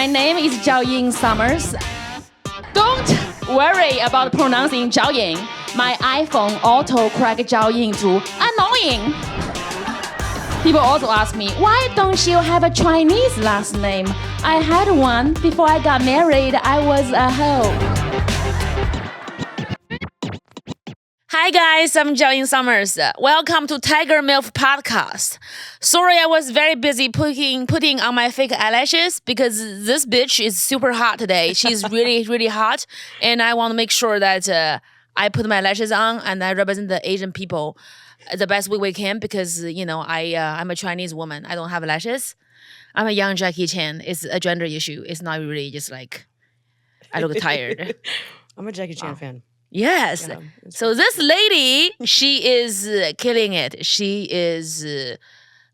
My name is Jiaoying Summers. Don't worry about pronouncing Jiaoying. My iPhone auto-correct Jiaoying to annoying. People also ask me, why don't you have a Chinese last name? I had one. Before I got married, I was a hoe. Hi guys, I'm Jiaoying Summers. Welcome to Tiger MILF Podcast. Sorry I was very busy putting on my fake eyelashes because this bitch is super hot today. She's really, really hot. And I want to make sure that I put my lashes on and I represent the Asian people the best way we can because, I'm a Chinese woman. I don't have lashes. I'm a young Jackie Chan. It's a gender issue. It's not really just like I look tired. I'm a Jackie Chan fan. Yes. Yeah, so this lady, she is killing it. She is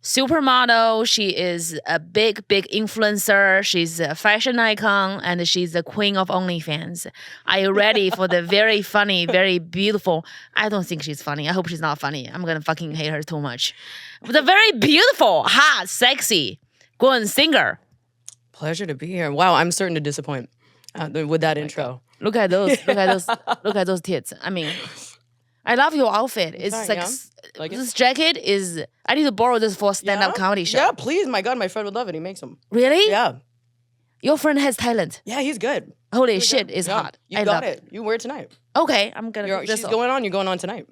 supermodel. She is a big influencer. She's a fashion icon, and she's the queen of Onlyfans. Are you ready for the very funny, very beautiful? I don't think she's funny. I hope she's not funny. I'm gonna fucking hate her too much. But the very beautiful, hot, sexy Gwen Singer. Pleasure to be here. Wow, I'm certain to disappoint with that intro. Look at those tits. I mean, I love your outfit. It's like this jacket is. I need to borrow this for a stand-up comedy show. Yeah, please. My God, my friend would love it. He makes them. Really? Yeah. Your friend has talent. Yeah, he's good. Holy shit, it's hot. You got it. You wear it tonight. Okay, I'm gonna. She's going on. You're going on tonight.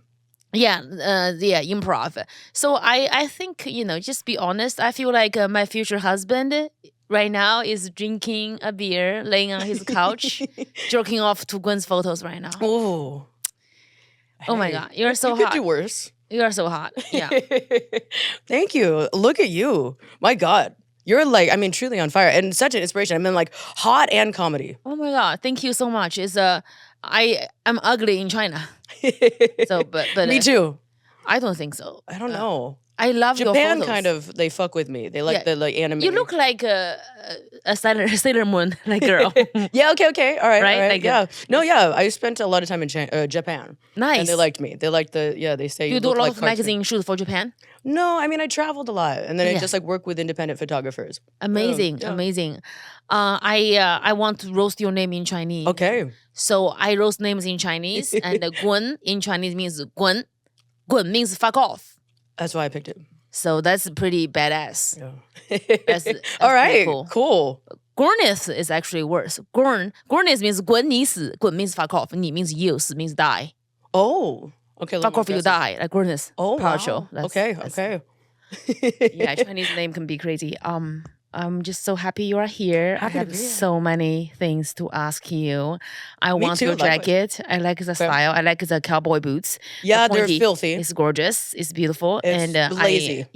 Yeah, improv. So I think just be honest. I feel like my future husband right now is drinking a beer, laying on his couch, jerking off to Gwen's photos right now. Oh. Oh my God, you're so hot. You could do worse. You are so hot. Yeah. Thank you. Look at you. My God. You're truly on fire and such an inspiration. I mean, like hot and comedy. Oh my God. Thank you so much. I'm ugly in China. So, but me too. I don't think so. I don't know. I love Japan your photos. kind of, they fuck with me. They like the anime. You look like a Sailor Moon like girl. Yeah, okay. All right. Right? All right. Like yeah. I spent a lot of time in Japan. Nice. And they liked me. They liked they say you do a lot like of magazine shoots for Japan? No, I traveled a lot. And then I just work with independent photographers. Amazing. I want to roast your name in Chinese. Okay. So I roast names in Chinese and Gwen in Chinese means Gwen. Gwen means fuck off. That's why I picked it. So that's pretty badass. Yeah. That's all right. Cool. Gornis is actually worse. Gornis means 滚你死. 滚 means fuck off. 你 means you. 死 means die. Oh. Okay. Fuck off, you die. Like Gornis. Oh, partial. Wow. Okay. Yeah, Chinese name can be crazy. I'm just so happy you are here. I have so many things to ask you. I want your jacket. I like the style. I like the cowboy boots. Yeah, they're filthy. It's gorgeous. It's beautiful. It's lazy.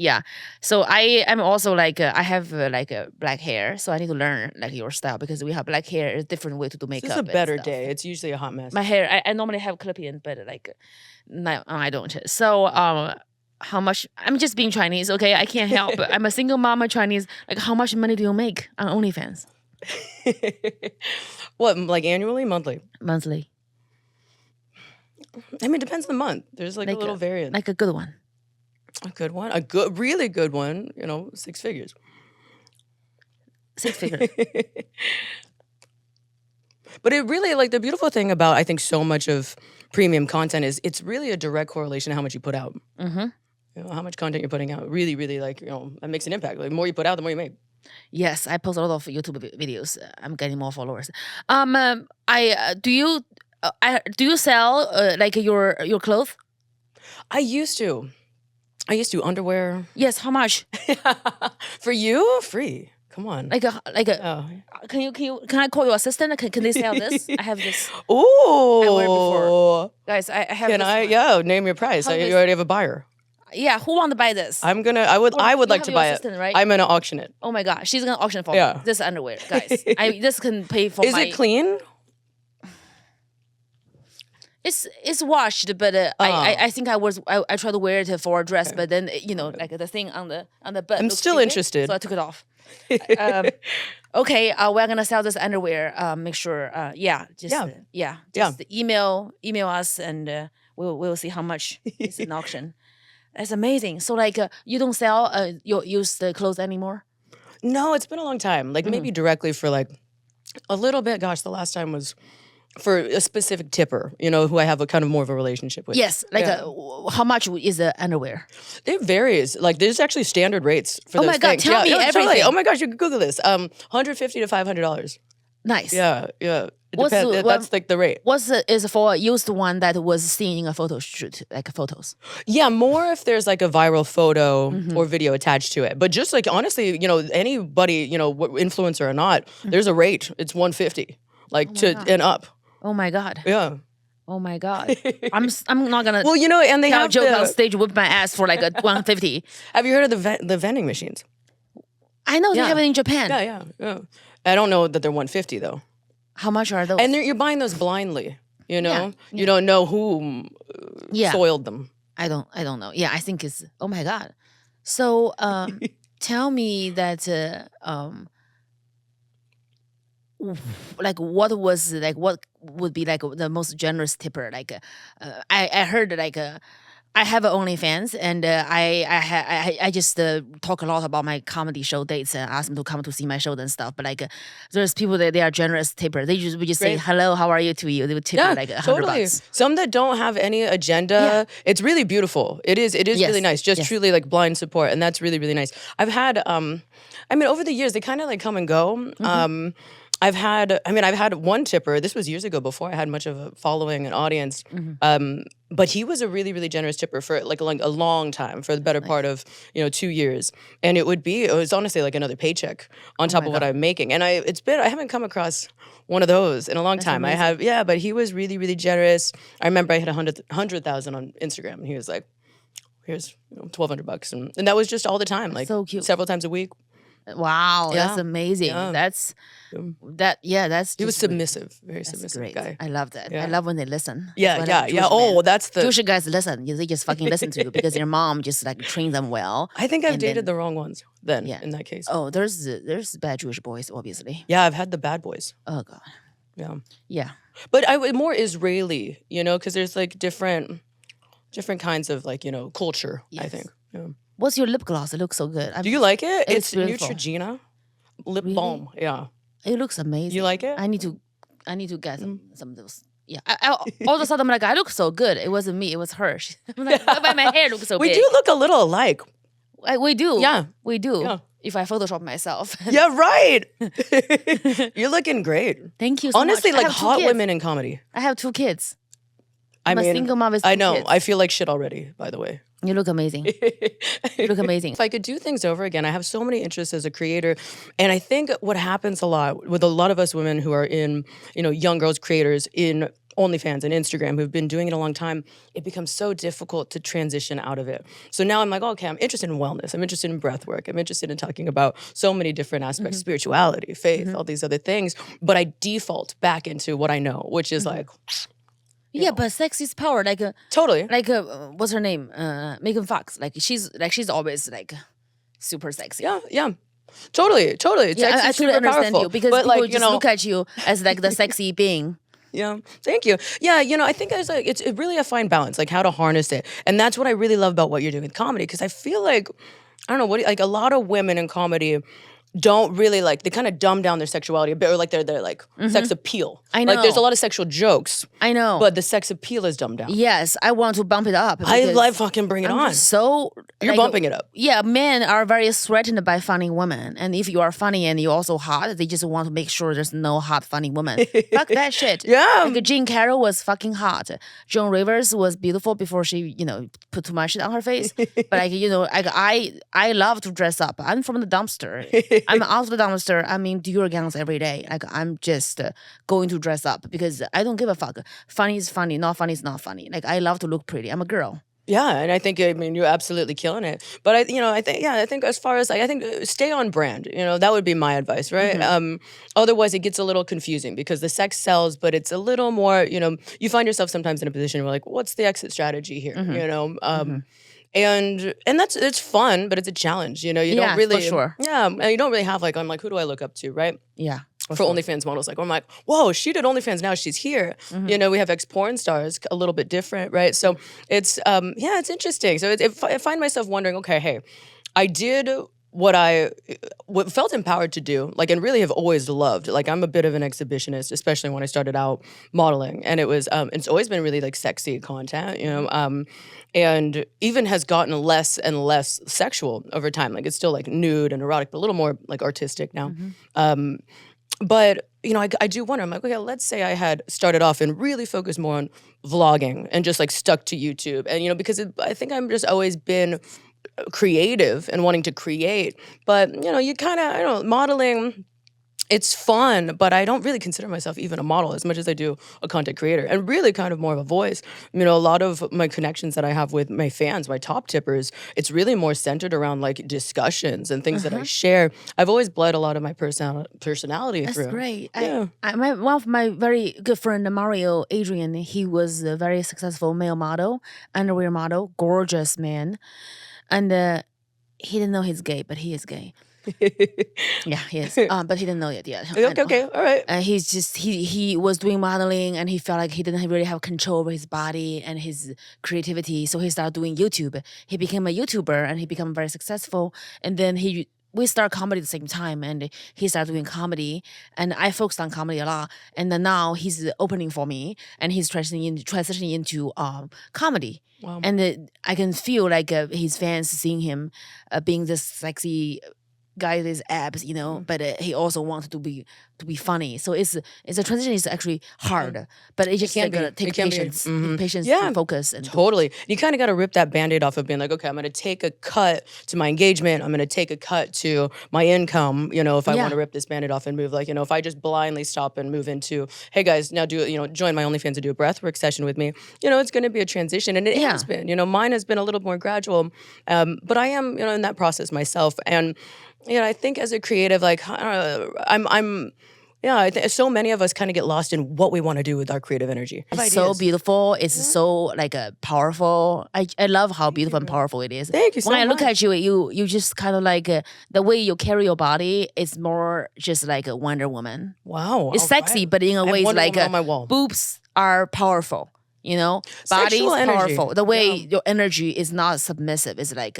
So I'm also I have black hair. So I need to learn your style because we have black hair. It's a different way to do makeup. This is a better day. It's usually a hot mess. My hair, I normally have clip-in, but no, I don't. So how much? I'm just being Chinese, okay? I can't help. I'm a single mama Chinese. How much money do you make on OnlyFans? What, annually, monthly? Monthly. It depends on the month. There's a little variance. Like a good one. A good one? Really good one, 6 figures. 6 figures. But it really, the beautiful thing about, I think, so much of premium content is it's really a direct correlation to how much you put out. Mm-hmm. How much content you're putting out really, really, that makes an impact. The more you put out, the more you make. Yes, I post a lot of YouTube videos. I'm getting more followers. Do you sell your clothes? I used to underwear. Yes, how much? For you, free. Come on. Can I call your assistant? Can they sell this? I have this. Ooh. I wear it before. Guys, I have Can this I? one. Yeah, name your price. You already have a buyer. Yeah, who want to buy this? I would like to buy it. Right? I'm gonna auction it. Oh my God, she's gonna auction for me. This underwear, guys. This can pay for Is it clean? It's washed, but I think I tried to wear it for a dress, but then the thing on the butt. I'm still interested, so I took it off. Okay, we're gonna sell this underwear. Make sure, just email us and we'll see how much it's an auction. That's amazing. So you don't sell your used clothes anymore? No, it's been a long time. Like maybe directly for like a little bit. Gosh, the last time was for a specific tipper, who I have a kind of more of a relationship with. Yes, like how much is the underwear? It varies. Like there's actually standard rates for Oh those my God, things. tell me everything. Totally. Oh my gosh, you can Google this. $150 to $500. Nice. Yeah. It What's depends. the- That's like the rate. Is for a used one that was seen in a photo shoot, like photos? Yeah, more if there's like a viral photo or video attached to it. But just like honestly, anybody, influencer or not, there's a rate. It's $150, like and up. Oh my God. Yeah. Oh my God. I'm not gonna Well, and they tell a have joke on stage whip my ass for like a 150. Have you heard of the vending machines? I know they Yeah. have it in Japan. Yeah. I don't know that they're 150 though. How much are those? And you're buying those blindly, Yeah. You don't know who Yeah. soiled them. I don't know. Yeah, I think it's oh my God. So tell me that like what would be like the most generous tipper? Like I heard like I have an OnlyFans and I just talk a lot about my comedy show dates and ask them to come to see my show and stuff. But like there's people that they are generous tipper. We just say Great. hello, how are you to you. They would tip you like $100. Some that don't have any agenda. Yeah. It's really beautiful. It is Yes. really nice. Just Yes. truly like blind support, and that's really really nice. I've had over the years they kind of like come and go. I've had one tipper. This was years ago before I had much of a following and audience. But he was a really, really generous tipper for like a long time, for the better part of 2 years, and it was honestly like another paycheck on top of what I'm making. And I haven't come across one of those in a long time. amazing. I have, but he was really, really generous. I remember I hit 100,000 on Instagram, and he was like, "Here's $1,200," and that was just all the time, like So cute. several times a week. Wow, that's Yeah. amazing. Yeah. That's He was just submissive, very That's submissive great. guy. I love that. I Yeah. love when they listen. Yeah, When yeah, a yeah. Jewish Oh, man- that's the. Jewish guys listen. They just fucking listen to you because their mom just like trained them well. I think I've and dated then- the wrong ones then. Yeah. In that case. Oh, there's bad Jewish boys, obviously. Yeah, I've had the bad boys. Oh God. Yeah, Yeah. but more Israeli, because there's like different kinds of like culture. I Yes. think. Yeah. What's your lip gloss? It looks so good. Do you like it? It's It's beautiful. Neutrogena lip Really? balm. Yeah. It looks amazing. You like it? I need to get some of those. Yeah. All of a sudden I'm like, I look so good. It wasn't me. It was her. I'm like, why my hair looks so We big? do look a little alike. We do. Yeah. We do. Yeah. If I Photoshop myself. Yeah, right. You're looking great. Thank you so Honestly, much. I like have 2 hot kids. women in comedy. I have 2 kids. I I'm a mean, single mom with I 2 know. kids. I feel like shit already. By the way. You look amazing. You look amazing. If I could do things over again, I have so many interests as a creator. And I think what happens a lot with a lot of us women who are in, young girls creators in OnlyFans and Instagram who've been doing it a long time, it becomes so difficult to transition out of it. So now I'm like, okay, I'm interested in wellness. I'm interested in breath work. I'm interested in talking about so many different aspects, spirituality, faith, all these other things. But I default back into what I know, which is like, Yeah, but sex is power. Like, totally. What's her name? Megan Fox. Like, she's always like super sexy. Yeah. Totally. Yeah, Sex I is totally super understand powerful. you because But people like, just look at you as like the sexy being. Yeah, thank you. Yeah, I think it's really a fine balance, like how to harness it, and that's what I really love about what you're doing with comedy. Because I feel like, I don't know, like a lot of women in comedy don't really like, they kind of dumb down their sexuality a bit, or like their like sex appeal. I Like there's a know. lot of sexual jokes, I know. but the sex appeal is dumbed down. yes, I want to bump it up. I because like fucking bring it I'm on. just so You're like, bumping it up. Yeah, men are very threatened by funny women, and if you are funny and you're also hot, they just want to make sure there's no hot funny woman. Fuck that shit. Yeah. like Jean Carroll was fucking hot. Joan Rivers was beautiful before she, put too much shit on her face. But like, I love to dress up. I'm from the dumpster. I'm out of the dumpster. I'm in Dior gowns every day. Like I'm just going to dress up because I don't give a fuck. Funny is funny. Not funny is not funny. Like I love to look pretty. I'm a girl. Yeah, and I think you're absolutely killing it. But I think as far as like, I think stay on brand. That would be my advice, right? Otherwise, it gets a little confusing because the sex sells, but it's a little more. You find yourself sometimes in a position where like, what's the exit strategy here? And it's fun, but it's a challenge. You Yeah, don't really, for sure. Yeah, and you don't really have like, I'm like, who do I look up to, right? Yeah. For OnlyFans models, like I'm like, whoa, she did OnlyFans, now she's here. We have ex-porn stars, a little bit different, right? So it's it's interesting. So I find myself wondering, okay, hey, I did what felt empowered to do, like, and really have always loved. Like, I'm a bit of an exhibitionist, especially when I started out modeling, and it's always been really like sexy content, and even has gotten less and less sexual over time. Like, it's still like nude and erotic, but a little more like artistic now. But I do wonder. I'm like, okay, let's say I had started off and really focused more on vlogging and just like stuck to YouTube, and because I think I'm just always been creative and wanting to create. But you kind of, I don't know, modeling. It's fun, but I don't really consider myself even a model as much as I do a content creator, and really kind of more of a voice. A lot of my connections that I have with my fans, my top tippers, it's really more centered around like discussions and things that I share. I've always bled a lot of my personality That's through. great. Yeah. One of my very good friend, Mario Adrian, he was a very successful male model, underwear model, gorgeous man. And he didn't know he's gay, but he is gay. Yeah, he is. But he didn't know it yet. Okay, all right. He's just he was doing modeling, and he felt like he didn't really have control over his body and his creativity. So he started doing YouTube. He became a YouTuber, and he became very successful. And then we started comedy at the same time, and he started doing comedy, and I focused on comedy a lot. And then now he's opening for me, and he's transitioning into comedy. Wow. And I can feel like his fans seeing him being this sexy guy with his abs, but he also wanted to be funny. So it's a transition is actually hard, but it just gotta take patience, patience, and focus, and totally. You kind of got to rip that Band-Aid off of being like, okay, I'm going to take a cut to my engagement. I'm going to take a cut to my income. If I want to rip this Band-Aid off and move, like, if I just blindly stop and move into, hey guys, now join my OnlyFans and do a breathwork session with me. It's going to be a transition, and it has been. Mine has been a little more gradual, but I am, in that process myself, and. I think as a creative, like, so many of us kind of get lost in what we want to do with our creative energy. It's so beautiful. It's so like powerful. I love how beautiful and powerful it is. Thank you so much. When I look at you, you just kind of like the way you carry your body is more just like a Wonder Woman. Wow. It's sexy, but in a way it's like on my wall. Boobs are powerful, Body is powerful. The way your energy is not submissive. It's like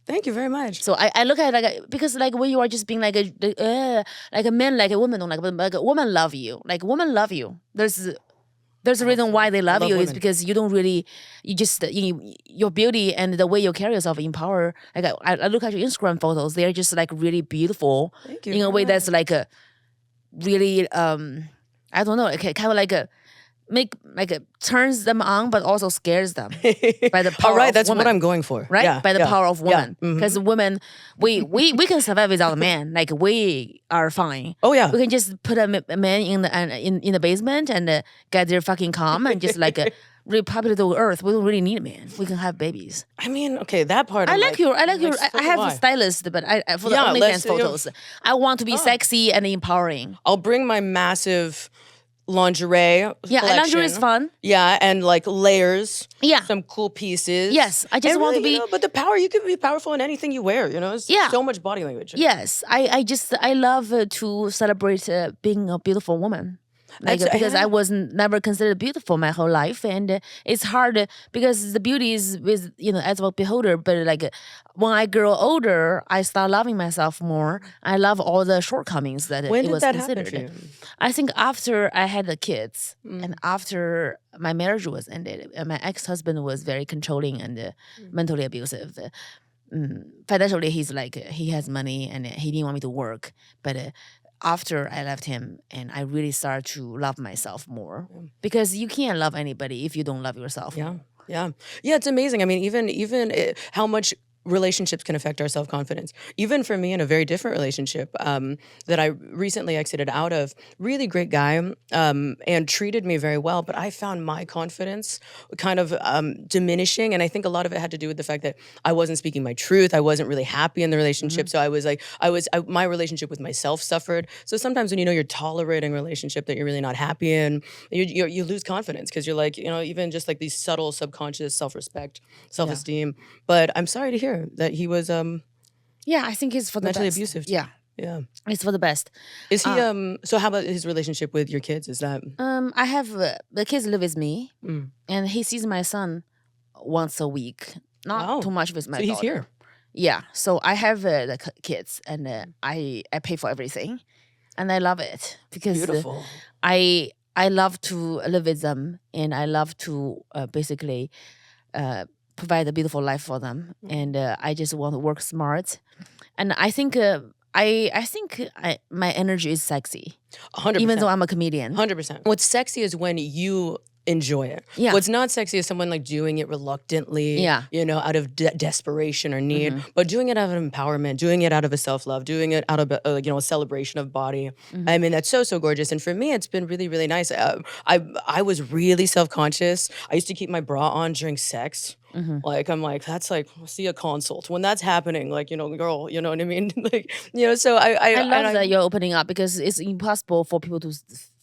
thank you very much. So I look at it because when you are just being like a man, like a woman don't like a woman love you. Like women love you. There's a reason why they love you is because you don't really, your beauty and the way you carry yourself empower. Like I look at your Instagram photos, they're just like really beautiful. Thank you. In a way that's like a really, I don't know, kind of like a, turns them on, but also scares them by the power. All right, of that's woman, what I'm going for. Right, by the power of woman, Yeah. because women, we can survive without a man. Like we are fine. Oh yeah, we can just put a man in the basement and get their fucking calm and just like repopulate the earth. We don't really need a man. We can have babies. I mean, okay, that part. I like your. I have a stylist, but for the OnlyFans photos, I want to be sexy and empowering. I'll bring my massive lingerie collection. Lingerie is fun. Yeah, and like layers. Yeah, some cool pieces. Yes, I just want to be. But the power, you can be powerful in anything you wear. It's so much body language. Yes, I love to celebrate being a beautiful woman. Because I was never considered beautiful my whole life, and it's hard because the beauty is with as a beholder. But like when I grow older, I start loving myself more. I love all the shortcomings that when it was did that considered. Happen for you? I think after I had the kids and after my marriage was ended, my ex-husband was very controlling and mentally abusive. Financially, he has money and he didn't want me to work, but. After I left him, and I really started to love myself more, because you can't love anybody if you don't love yourself. Yeah. It's amazing. I mean, even how much relationships can affect our self-confidence. Even for me in a very different relationship that I recently exited out of, really great guy and treated me very well, but I found my confidence kind of diminishing, and I think a lot of it had to do with the fact that I wasn't speaking my truth. I wasn't really happy in the relationship, so I was like, my relationship with myself suffered. So sometimes when you're tolerating a relationship that you're really not happy in, you lose confidence because you're like, even just like these subtle subconscious self-respect, self-esteem. But I'm sorry to hear that he was I think it's for the mentally best. abusive. Yeah, it's for the best. Is he so how about his relationship with your kids? Is that I have the kids live with me, and he sees my son once a week. Not too much with my daughter. He's here. Yeah, so I have the kids, and I pay for everything, and I love it because Beautiful. I love to live with them, and I love to basically provide a beautiful life for them, and I just want to work smart, and I think. My energy is sexy, 100%. even though I'm a comedian. 100%. What's sexy is when you enjoy it. Yeah. What's not sexy is someone like doing it reluctantly, Yeah. you know, out of desperation or need, but doing it out of empowerment, doing it out of a self-love, doing it out of you know, a celebration of body. I mean, that's so gorgeous. And for me, it's been really, really nice. I was really self-conscious. I used to keep my bra on during sex. Like, I'm like, that's like, see a consult when that's happening. Like, you know, girl, you know what I mean? Like, you know, so I love that you're opening up because it's impossible for people to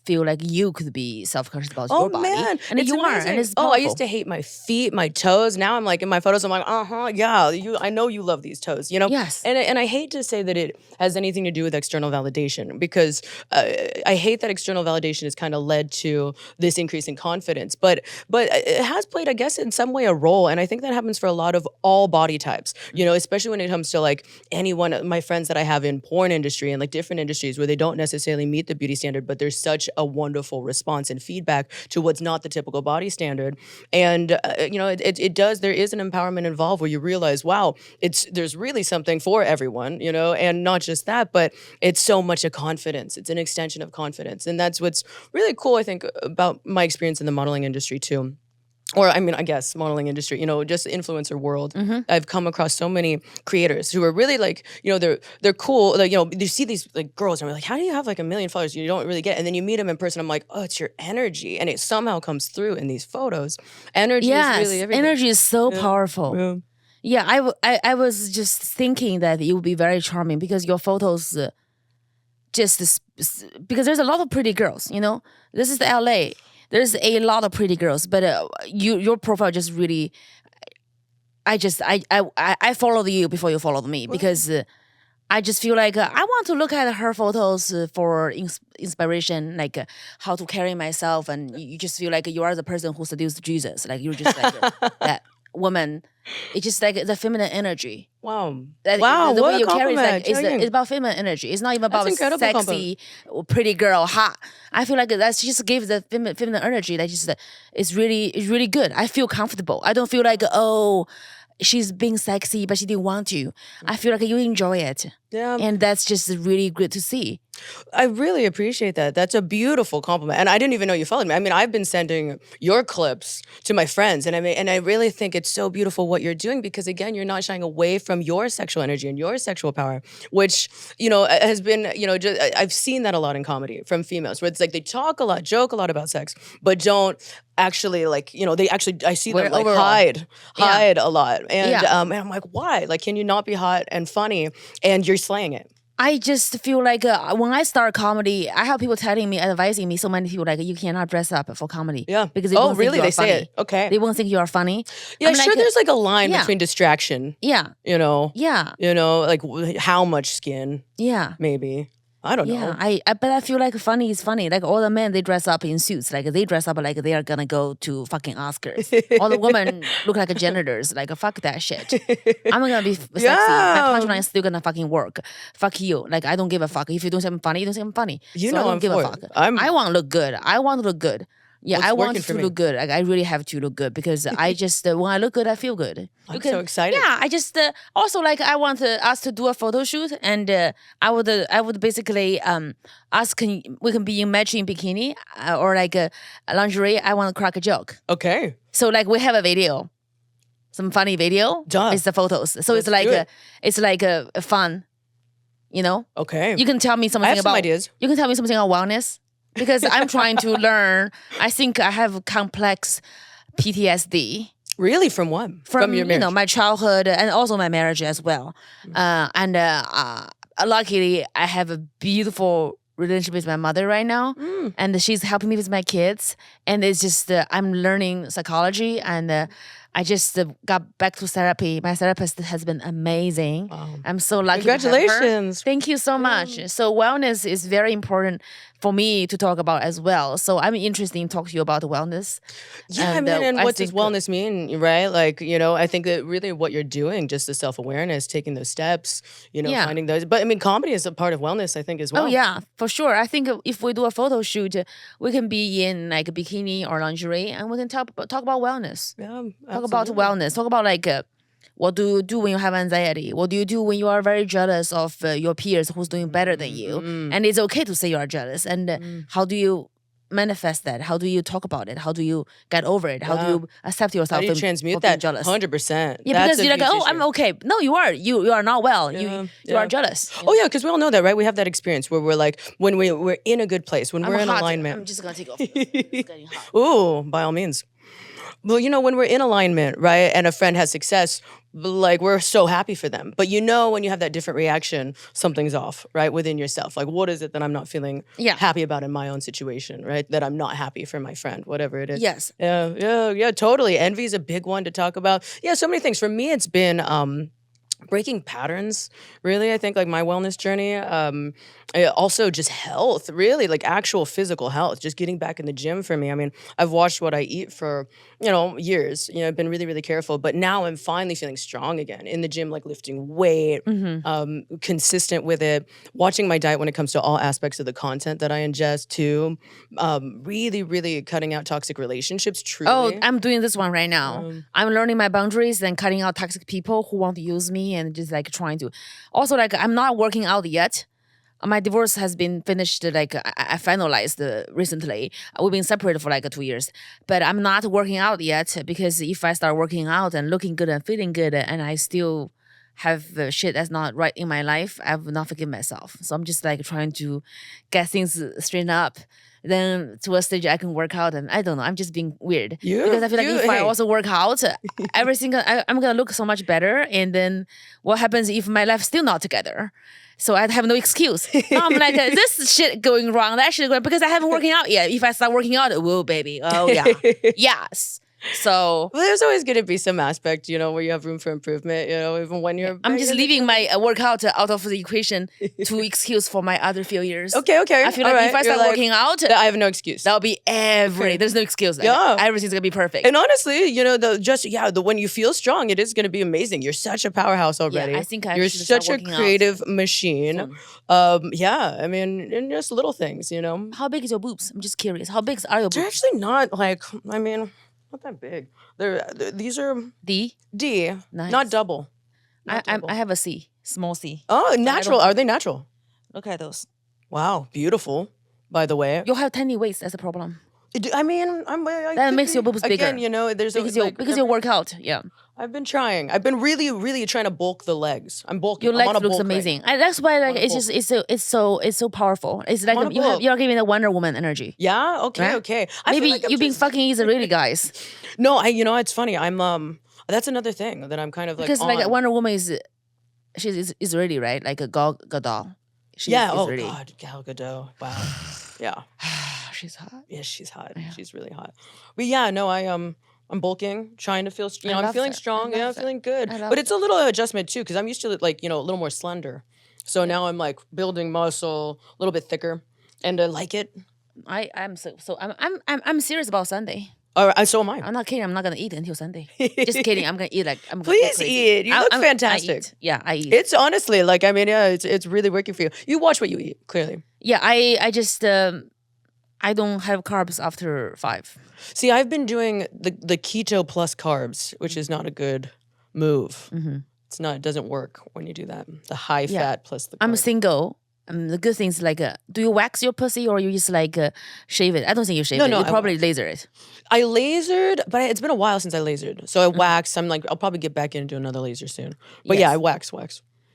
feel like you could be self-conscious about your body. Man, And it's you are, amazing. and it's I powerful. used to hate my feet, my toes. Now I'm like, in my photos, I'm like, yeah, I know you love these toes, you know? Yes. And I hate to say that it has anything to do with external validation because I hate that external validation has kind of led to this increase in confidence. But it has played, I guess, in some way a role. And I think that happens for a lot of all body types, you know, especially when it comes to like anyone, my friends that I have in porn industry and like different industries where they don't necessarily meet the beauty standard, but there's such a wonderful response and feedback to what's not the typical body standard. And, you know, it does, there is an empowerment involved where you realize, wow, there's really something for everyone, you know, and not just that, but it's so much a confidence. It's an extension of confidence. And that's what's really cool, I think, about my experience in the modeling industry too. Or I mean, I guess modeling industry, you know, just influencer world. I've come across so many creators who are really like, you know, they're cool. Like, you know, you see these like girls and we're like, how do you have like 1 million followers? You don't really get it. And then you meet them in person. I'm like, oh, it's your energy. And it somehow comes through in these photos. Energy is really everything. Energy is so powerful. Yeah, I was just thinking that it would be very charming because your photos because there's a lot of pretty girls, you know. This is LA. There's a lot of pretty girls, but your profile just really. I followed you before you followed me because I just feel like I want to look at her photos for inspiration, like how to carry myself, and you just feel like you are the person who seduced Jesus. Like you're just like that woman. It's just like the feminine energy. Wow. The what way a you carry compliment. it's about feminine energy. It's not even about sexy, pretty girl, hot. I feel like that's just give the feminine energy. That just it's really good. I feel comfortable. I don't feel like, oh, she's being sexy, but she didn't want to. I feel like you enjoy it. Yeah. And that's just really good to see. I really appreciate that. That's a beautiful compliment. And I didn't even know you followed me. I mean, I've been sending your clips to my friends, and I really think it's so beautiful what you're doing because again, you're not shying away from your sexual energy and your sexual power, which, you know, has been, you know, I've seen that a lot in comedy from females where it's like they talk a lot, joke a lot about sex, but don't actually like, you know, I see them like hide a lot. And and I'm like, why? Like, can you not be hot and funny and you're slaying it? I just feel like when I start comedy, I have people telling me, advising me, so many people like, you cannot dress up for comedy. Yeah. Because they won't think you are funny. Say it. Okay. They won't think you are funny. Yeah, sure, there's like a line between distraction. Yeah. You know? Yeah. You know, like how much skin. Yeah. Maybe. I don't know. Yeah, but I feel like funny is funny. Like all the men, they dress up in suits. Like they dress up like they are gonna go to fucking Oscars. All the women look like janitors. Like fuck that shit. I'm gonna be sexy. My punchline is still gonna fucking work. Fuck you. Like I don't give a fuck. If you do something funny, you do something funny. You so know I don't I'm give for a fuck. I want to look good. I want to look good. Yeah, I want to look good. Like I really have to look good because I just when I look good, I feel good. I'm so excited. Yeah, I just also like I want us to do a photo shoot, and I would basically ask we can be in matching bikini or like a lingerie. I want to crack a joke. Okay. So like we have a video, some funny video. It's the photos. So it's like a fun, you know. Okay. You can tell me something about some ideas. You can tell me something about wellness. Because I'm trying to learn. I think I have complex PTSD. Really? From what? From your marriage? You know, my childhood and also my marriage as well. Luckily, I have a beautiful relationship with my mother right now. And she's helping me with my kids. And it's just, I'm learning psychology and I just got back to therapy. My therapist has been amazing. Wow. I'm so lucky to have her. Congratulations. Thank you so much. So wellness is very important for me to talk about as well. So I'm interested in talking to you about wellness. Yeah, And, and I what does think, wellness mean, right? Like, I think that really what you're doing, just the self-awareness, taking those steps, Yeah. finding those. But I mean, comedy is a part of wellness, I think, as well. Oh yeah, for sure. I think if we do a photo shoot, we can be in like a bikini or lingerie, and we can talk about wellness. Yeah, Talk about absolutely. wellness. Talk about like what do you do when you have anxiety? What do you do when you are very jealous of your peers who's doing better than you? And it's okay to say you are jealous. And how do you manifest that? How do you talk about it? How do you get over it? How do you accept How yourself? do you for transmute being that? jealous? 100%. Yeah, That's because a you're like, huge oh, I'm issue. okay. No, you are. You are not well. You Yeah. are jealous. Oh yeah, because we all know that, right? We have that experience where we're like, when we're in a good place, when we're in hot. alignment. I'm just gonna take off. It's getting hot. Ooh, by all means. Well, when we're in alignment, right, and a friend has success, like we're so happy for them. But when you have that different reaction, something's off, right, within yourself. Like, what is it that I'm not feeling happy about in my own situation, right? That I'm not happy for my friend, whatever it is. Yes. Yeah, totally. Envy is a big one to talk about. Yeah, so many things. For me, it's been breaking patterns, really. I think like my wellness journey, also just health, really, like actual physical health, just getting back in the gym for me. I mean, I've watched what I eat for years. I've been really, really careful, but now I'm finally feeling strong again in the gym, like lifting weight, consistent with it, watching my diet when it comes to all aspects of the content that I ingest too, really, really cutting out toxic relationships, truly. Oh, I'm doing this one right now. I'm learning my boundaries and cutting out toxic people who want to use me and just like trying to. Also, like I'm not working out yet. My divorce has been finished, like I finalized recently. We've been separated for like 2 years, but I'm not working out yet because if I start working out and looking good and feeling good, and I still have shit that's not right in my life, I will not forgive myself. So I'm just like trying to get things straightened up. Then to a stage I can work out, and I don't know. I'm just being weird because I feel like if I also work out, I'm gonna look so much better. And then what happens if my life's still not together? So I have no excuse. Now I'm like, this shit going wrong, that shit going, because I haven't working out yet. If I start working out, whoa, baby. Oh, yeah. Yes. So well, there's always going to be some aspect, where you have room for improvement, even when you're... I'm just leaving my workout out of the equation to excuse for my other failures. Okay. I feel like if I start working out, I have no excuse. That'll be there's no excuse. Like, everything's going to be perfect. And honestly, when you feel strong, it is going to be amazing. You're such a powerhouse already. Yeah, I think you're such a creative machine. I mean, and just little things, How big is your boobs? I'm just curious. How big are your boobs? They're actually not not that big. These are D? Nice. Not double. I have a C, small C. Oh, natural. Are they natural? Look at those. Wow, beautiful. By the way, you'll have tiny waist. That's a problem. I mean, that makes your boobs bigger. Again, there's because you work out. Yeah. I've been trying. I've been really, really trying to bulk the legs. I'm bulking. Your legs looks amazing. That's why it's so powerful. It's like you're giving the Wonder Woman energy. Yeah. Okay. Right? Okay. Maybe you've been fucking Israeli guys. No, it's funny. I'm that's another thing that I'm kind of like because like Wonder Woman she's Israeli, right? Like a Gal Gadot. She's Israeli. Oh God, Gal Gadot. Wow. Yeah. She's hot. Yes, she's hot. Yeah. She's really hot. But yeah, no, I'm bulking, trying to feel, I'm feeling strong. I'm feeling good. But it's a little adjustment too, because I'm used to like, a little more slender. So now I'm like building muscle, a little bit thicker, and I like it. I'm serious about Sunday. All right, so am I. I'm not kidding. I'm not gonna eat until Sunday. Just kidding. I'm gonna eat like I'm. Please eat. You look fantastic. I eat. It's honestly like it's really working for you. You watch what you eat, clearly. Yeah, I just I don't have carbs after 5. See, I've been doing the keto plus carbs, which is not a good move. Mm-hmm. It's not. It doesn't work when you do that. The high fat plus the. I'm single. The good thing is like, do you wax your pussy or you just like shave it? I don't think you shave it. You probably laser it. I lasered, but it's been a while since I lasered. So I waxed. I'm like, I'll probably get back in and do another laser soon. But yeah, I wax.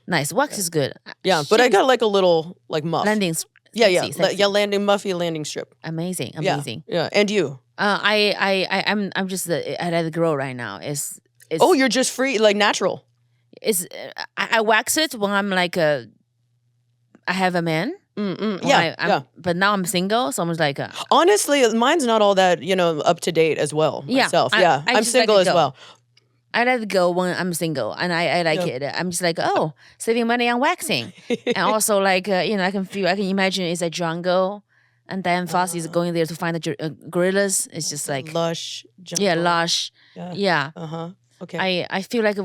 Nice. Wax is good. Yeah, but I got like a little like muff. Landing. Sexy. Landing strip. Amazing. Yeah. And you? I'm just I let it grow right now. It's oh, you're just free, like natural. I wax it when I'm like I have a man. But now I'm single, so I'm just like. Honestly, mine's not all that up to date as well. Myself, I'm single as well. I let it go when I'm single, and I like it. I'm just like, oh, saving money on waxing, and also like I can imagine it's a jungle, and Diane Fossey is going there to find the gorillas. It's just like lush jungle. yeah, lush, yeah. Okay. I feel like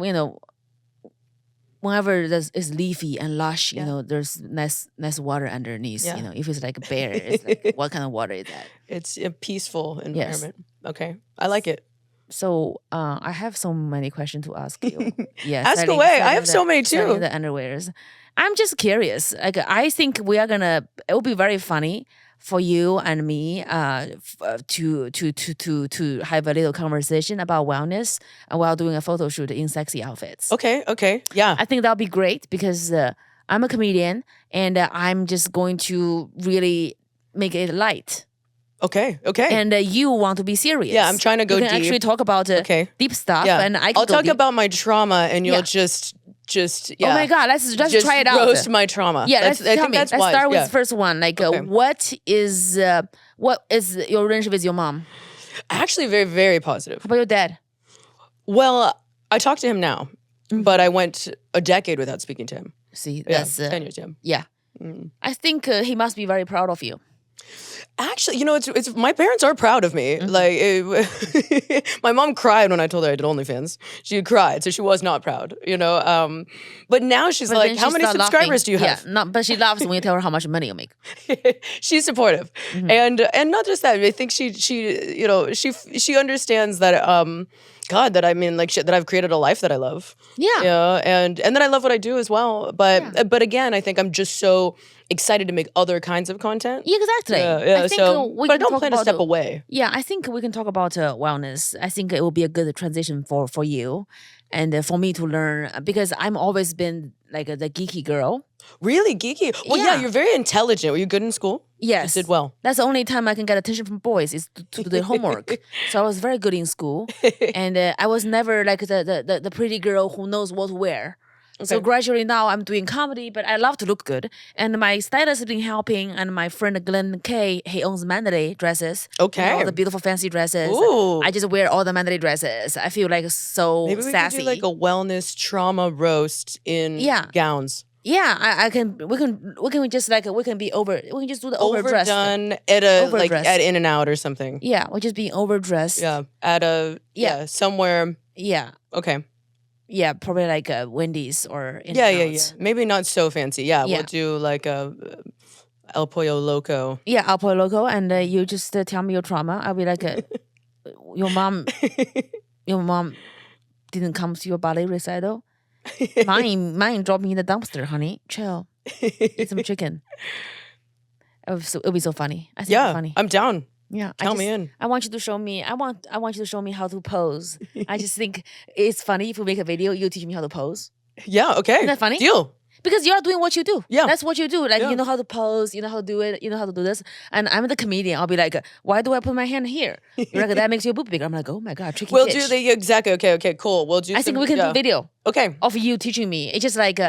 whenever it's leafy and lush, there's nice water underneath. If it's like a bear, it's like what kind of water is that? It's a peaceful environment. Yes. Okay, I like it. So I have so many questions to ask you. Yeah, ask away. I have so many too. The underwears. I'm just curious. Like I think we are gonna. It will be very funny for you and me to have a little conversation about wellness while doing a photo shoot in sexy outfits. Okay. Yeah. I think that'll be great because I'm a comedian and I'm just going to really make it light. Okay. And you want to be serious. Yeah, I'm trying to go deep. Actually talk about deep stuff. Yeah. And I'll talk about my trauma and you'll just oh my God, let's just try it out. Roast my trauma. Yeah, let's start with the first one. Like, what is your relationship with your mom? Actually, very, very positive. How about your dad? Well, I talk to him now, but I went a decade without speaking to him. See, that's 10 years. Yeah. I think he must be very proud of you. Actually, it's my parents are proud of me. Like, my mom cried when I told her I did OnlyFans. She cried, so she was not proud. But now she's like, "How many subscribers do you have?" Yeah, but she laughs when you tell her how much money you make. She's supportive, and not just that. I think she understands that God, that that I've created a life that I love. Yeah. And that I love what I do as well. But again, I think I'm just so excited to make other kinds of content. Yeah, exactly. Yeah. I think but I don't plan to step away. Yeah, I think we can talk about wellness. I think it will be a good transition for you and for me to learn because I'm always been like the geeky girl. Really geeky? Well, yeah, you're very intelligent. Were you good in school? Yes. You did well. That's the only time I can get attention from boys is to do their homework. So I was very good in school. And I was never like the pretty girl who knows what to wear. Okay. So gradually now I'm doing comedy, but I love to look good. And my stylist has been helping, and my friend Glenn K, he owns Mandalay dresses. Okay. All the beautiful fancy dresses. Ooh. I just wear all the Mandalay dresses. I feel like so Maybe we sassy. Could do like a wellness trauma roast in gowns. Yeah, we can just do the overdressed. Overdone at In and Out or something. Yeah, we're just being overdressed. Yeah, at somewhere. Yeah. Okay. Yeah, probably like Wendy's or In and Out. Maybe not so fancy. Yeah, we'll do like a El Pollo Loco. Yeah, El Pollo Loco, and you just tell me your trauma. I'll be like, your mom didn't come to your ballet recital. Mine dropped me in the dumpster, honey. Chill. Eat some chicken. It'll be so funny. I think it'll be funny. I'm down. Yeah, Count me in. I want you to show me. I want you to show me how to pose. I just think it's funny if we make a video. You teach me how to pose. Yeah. Okay. Isn't that funny? Deal. Because you're doing what you do. Yeah. That's what you do. Like, you know how to pose, you know how to do it, you know how to do this. And I'm the comedian. I'll be like, why do I put my hand here? You're like, that makes your boob bigger. I'm like, oh my God, tricky bitch. Exactly. Okay, cool. We'll do I think we can do video. Okay. Of you teaching me. It's just like,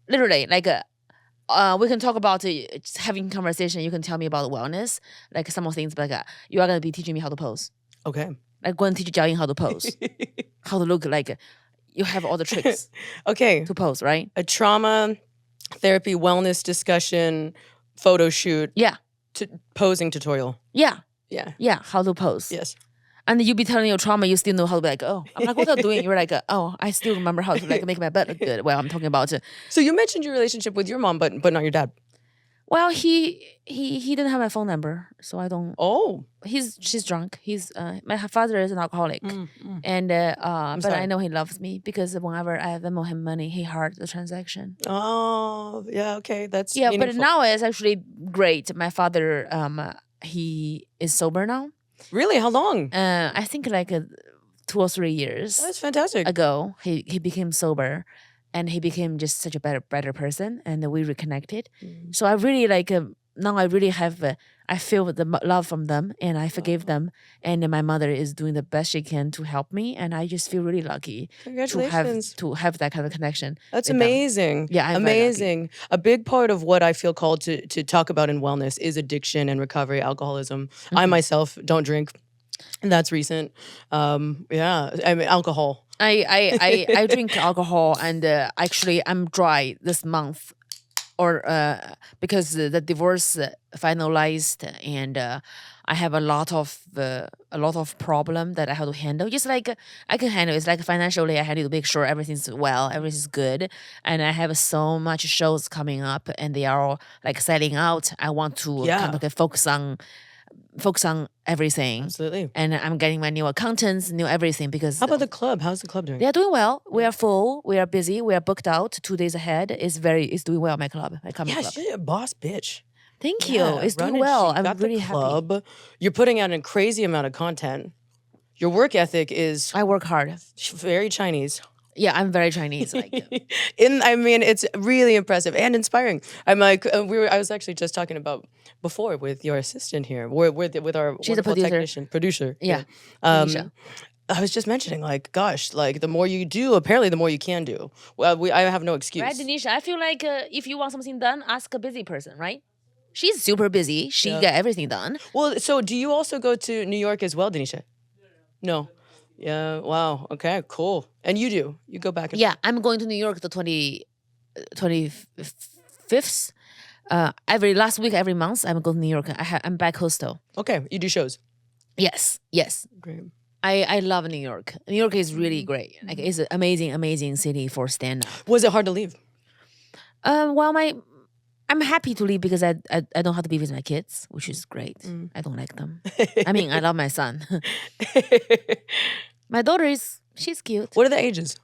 literally, like, we can talk about just having conversation. You can tell me about wellness, like some of things, but like, you are going to be teaching me how to pose. Okay. Like, go and teach Jiaoying how to pose. How to look like, you have all the tricks. Okay. To pose, right? A trauma therapy wellness discussion photo shoot. Yeah. Posing tutorial. Yeah. Yeah. Yeah. How to pose. Yes. And you be telling your trauma, you still know how to be like, oh. I'm like, what are you doing? You're like, oh, I still remember how to like make my butt look good. Well, I'm talking about So you mentioned your relationship with your mom, but not your dad. Well, he didn't have my phone number, so I don't. Oh. She's drunk. My father is an alcoholic, and but I know he loves me because whenever I Venmo him money, he heart the transaction. Oh, yeah, okay, that's meaningful. But now it's actually great. My father, he is sober now. Really? How long? I think like 2 or 3 years. That's fantastic. Ago, he became sober. And he became just such a better person, and we reconnected. So I really like now. I really have I feel the love from them, and I forgive them. And my mother is doing the best she can to help me, and I just feel really lucky to have that kind of connection. That's amazing. Yeah, I'm amazing. A big part of what I feel called to talk about in wellness is addiction and recovery, alcoholism. I myself don't drink. And that's recent. I mean, alcohol. I drink alcohol, and actually I'm dry this month, or because the divorce finalized, and I have a lot of problem that I have to handle. Just like I can handle. It's like financially, I had to make sure everything's well, everything's good, and I have so much shows coming up, and they are all like selling out. I want to Yeah. kind of like focus on everything. Absolutely. And I'm getting my new accountants, new everything, because How about the club? How's the club doing? they are doing well. We are full. We are busy. We are booked out 2 days ahead. It's doing well. My club, my comedy Yeah, club. she's a boss bitch. Thank you. Yeah, It's doing running- well. she I'm got the really happy. club. You're putting out a crazy amount of content. Your work ethic is I work hard. very Chinese. Yeah, I'm very Chinese. Like, I mean, it's really impressive and inspiring. I'm like, I was actually just talking about before with your assistant here, with our She's a wonderful producer. producer. Yeah, here. Tanisha. I was just mentioning, like, gosh, like the more you do, apparently the more you can do. Well, I have no excuse. Right, Denisha? I feel like if you want something done, ask a busy person, right? She's super busy. She got everything done. Well, so do you also go to New York as well, Denisha? No. Yeah. Wow. Okay. Cool. And you do? You go back and Yeah, I'm going to New York the 25th. Every last week, every month, I'm going to New York. I'm back hostel. Okay. You do shows. Yes, yes. Great. I love New York. New York is really great. Like, it's an amazing city for stand up. Was it hard to leave? Well, I'm happy to leave because I don't have to be with my kids, which is great. I don't like them. I mean, I love my son. My daughter she's cute. What are the ages?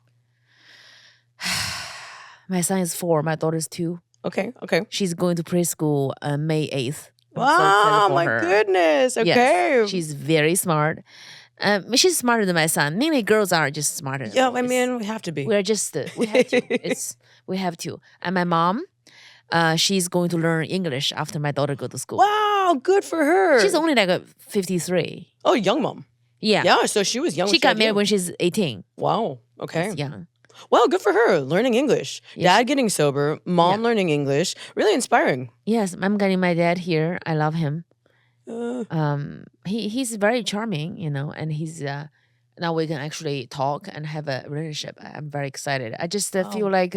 My son is 4. My daughter is 2. Okay. Okay. She's going to preschool May 8th. I'm so excited Wow, for my her. goodness. Okay. Yes, she's very smart. She's smarter than my son. Mainly girls are just smarter. than Yeah, I boys. mean, we have to be. We're just we have to. We have to. And my mom, she's going to learn English after my daughter go to school. Wow, good for her. She's only like 53. Oh, young mom. Yeah. Yeah, so she was young. She when got had married you. when she's 18. Wow. Okay. That's young. Well, good for her. Learning English. Yes. Dad getting sober. Mom learning English. Really inspiring. Yes, I'm getting my dad here. I love him. Uh, He's very charming, and he's now we can actually talk and have a relationship. I'm very excited. I just feel like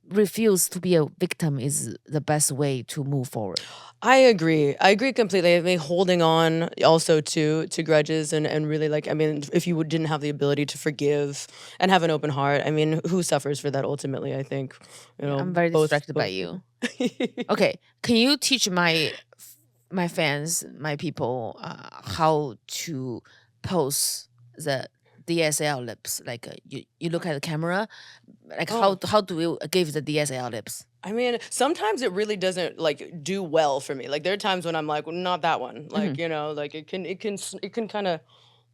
refuse to be a victim is the best way to move forward. I agree. I agree completely. I mean, holding on also to grudges and really like, I mean, if you didn't have the ability to forgive and have an open heart, I mean, who suffers for that ultimately? I think, I'm very distracted by you. Okay, can you teach my fans, my people, how to pose the DSL lips? Like you look at the camera, like how do you give the DSL lips? I mean, sometimes it really doesn't like do well for me. Like there are times when I'm like, well, not that one. Like like it can kind of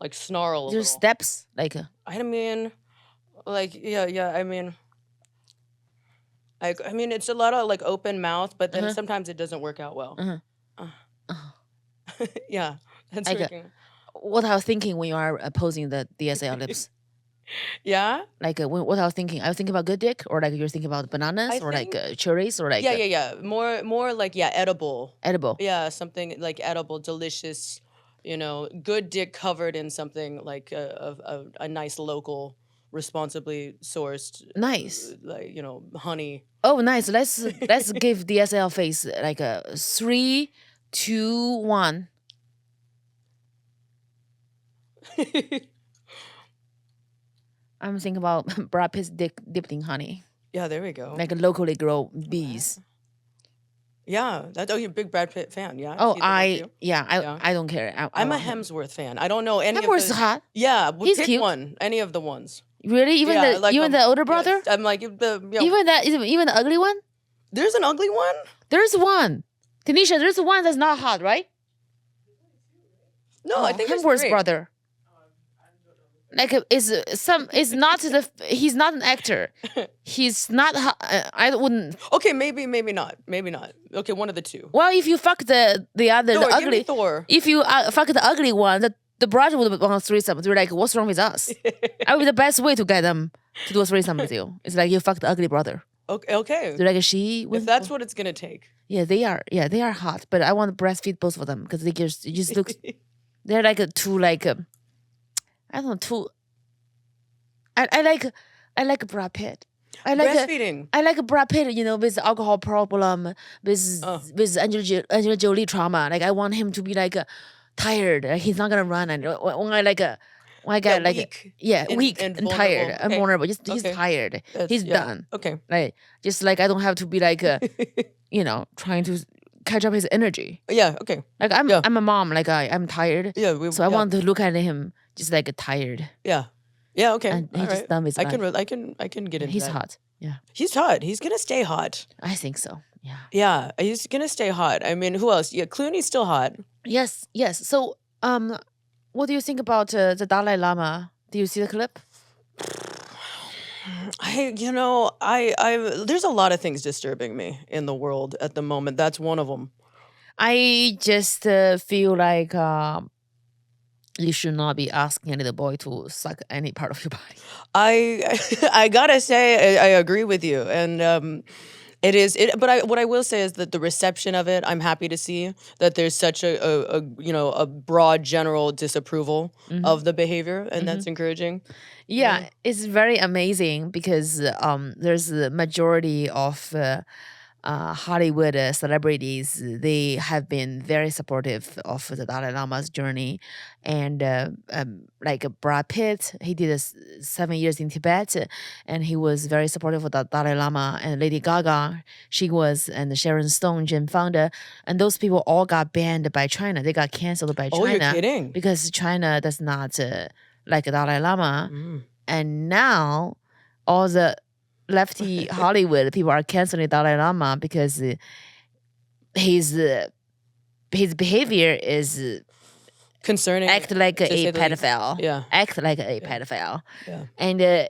like snarl a There's little. steps like I mean, like yeah. I mean, it's a lot of like open mouth, but then sometimes it doesn't work out well. Yeah, that's Like, working. what I was thinking when you are posing the DSL lips. Yeah. Like what I was thinking about good dick, or like you're thinking about bananas, I or like think- cherries, or like Yeah. More like edible. edible. Yeah, something like edible, delicious. Good dick covered in something like a nice local, responsibly sourced, Nice. like honey. Oh, nice. Let's give DSL face like a 3, 2, 1. I'm thinking about Brad Pitt's dick dipped in honey, Yeah, there we go. like locally grow bees. Yeah, you're a big Brad Pitt fan. Yeah. Oh, He's the one for you? yeah, I don't care. I I'm a love him. Hemsworth fan. I don't know any Hemsworth's of the. hot. Yeah, He's pick cute. one. Any of the ones. Really? Even Yeah, the like even the older brother? Yes, I'm like Even the ugly one? There's an ugly one. There's one. Tanisha, there's one that's not hot, right? No, I think there's Hemsworth's three. brother. Like he's not an actor. He's not. I wouldn't. Okay, maybe not. Okay, one of the two. Well, if you fuck the other, Thor, the give me ugly. Thor. If you fuck the ugly one, the brother would want a threesome. They're like, what's wrong with us? I would be the best way to get them to do a threesome with you. It's like you fuck the ugly brother. Okay. They're like she. If that's what it's gonna take. Yeah, they are. Yeah, they are hot. But I want to breastfeed both of them because they just look. They're like two like. I don't know, too. I like Brad Pitt. Breastfeeding. I like Brad Pitt, with alcohol problem, Oh. with Angela Jolie trauma. Like I want him to be like tired. Like he's not gonna run. And when I like when I Yeah, get like weak weak and and vulnerable. tired and Okay. vulnerable. Just he's Okay. tired. He's Yeah. done. Okay. Like just like I don't have to be like trying to catch up his energy. Yeah. Okay. Like I'm a mom. Like I'm tired. Yeah. So I want to look at him just like tired. Yeah. Yeah. Okay. And All he's just right. done with I life. can get into He's that. hot. Yeah. He's hot. He's gonna stay hot. I think so. Yeah. Yeah. He's gonna stay hot. I mean, who else? Yeah. Clooney's still hot. Yes. Yes. So what do you think about the Dalai Lama? Do you see the clip? There's a lot of things disturbing me in the world at the moment. That's one of them. I just feel like you should not be asking a little boy to suck any part of your body. I gotta say, I agree with you, and it is. But what I will say is that the reception of it, I'm happy to see that there's such a broad general disapproval of the behavior, and that's encouraging. Yeah, it's very amazing because there's the majority of Hollywood celebrities. They have been very supportive of the Dalai Lama's journey, and like Brad Pitt, he did 7 years in Tibet, and he was very supportive of the Dalai Lama. And Lady Gaga, she was, and Sharon Stone, Jane Fonda, and those people all got banned by China. They got canceled by China. Oh, you're kidding? Because China does not like Dalai Lama. And now all the lefty Hollywood people are canceling Dalai Lama because his behavior is Concerning. act like to say a the least. pedophile. Yeah. Act like a pedophile. Yeah. And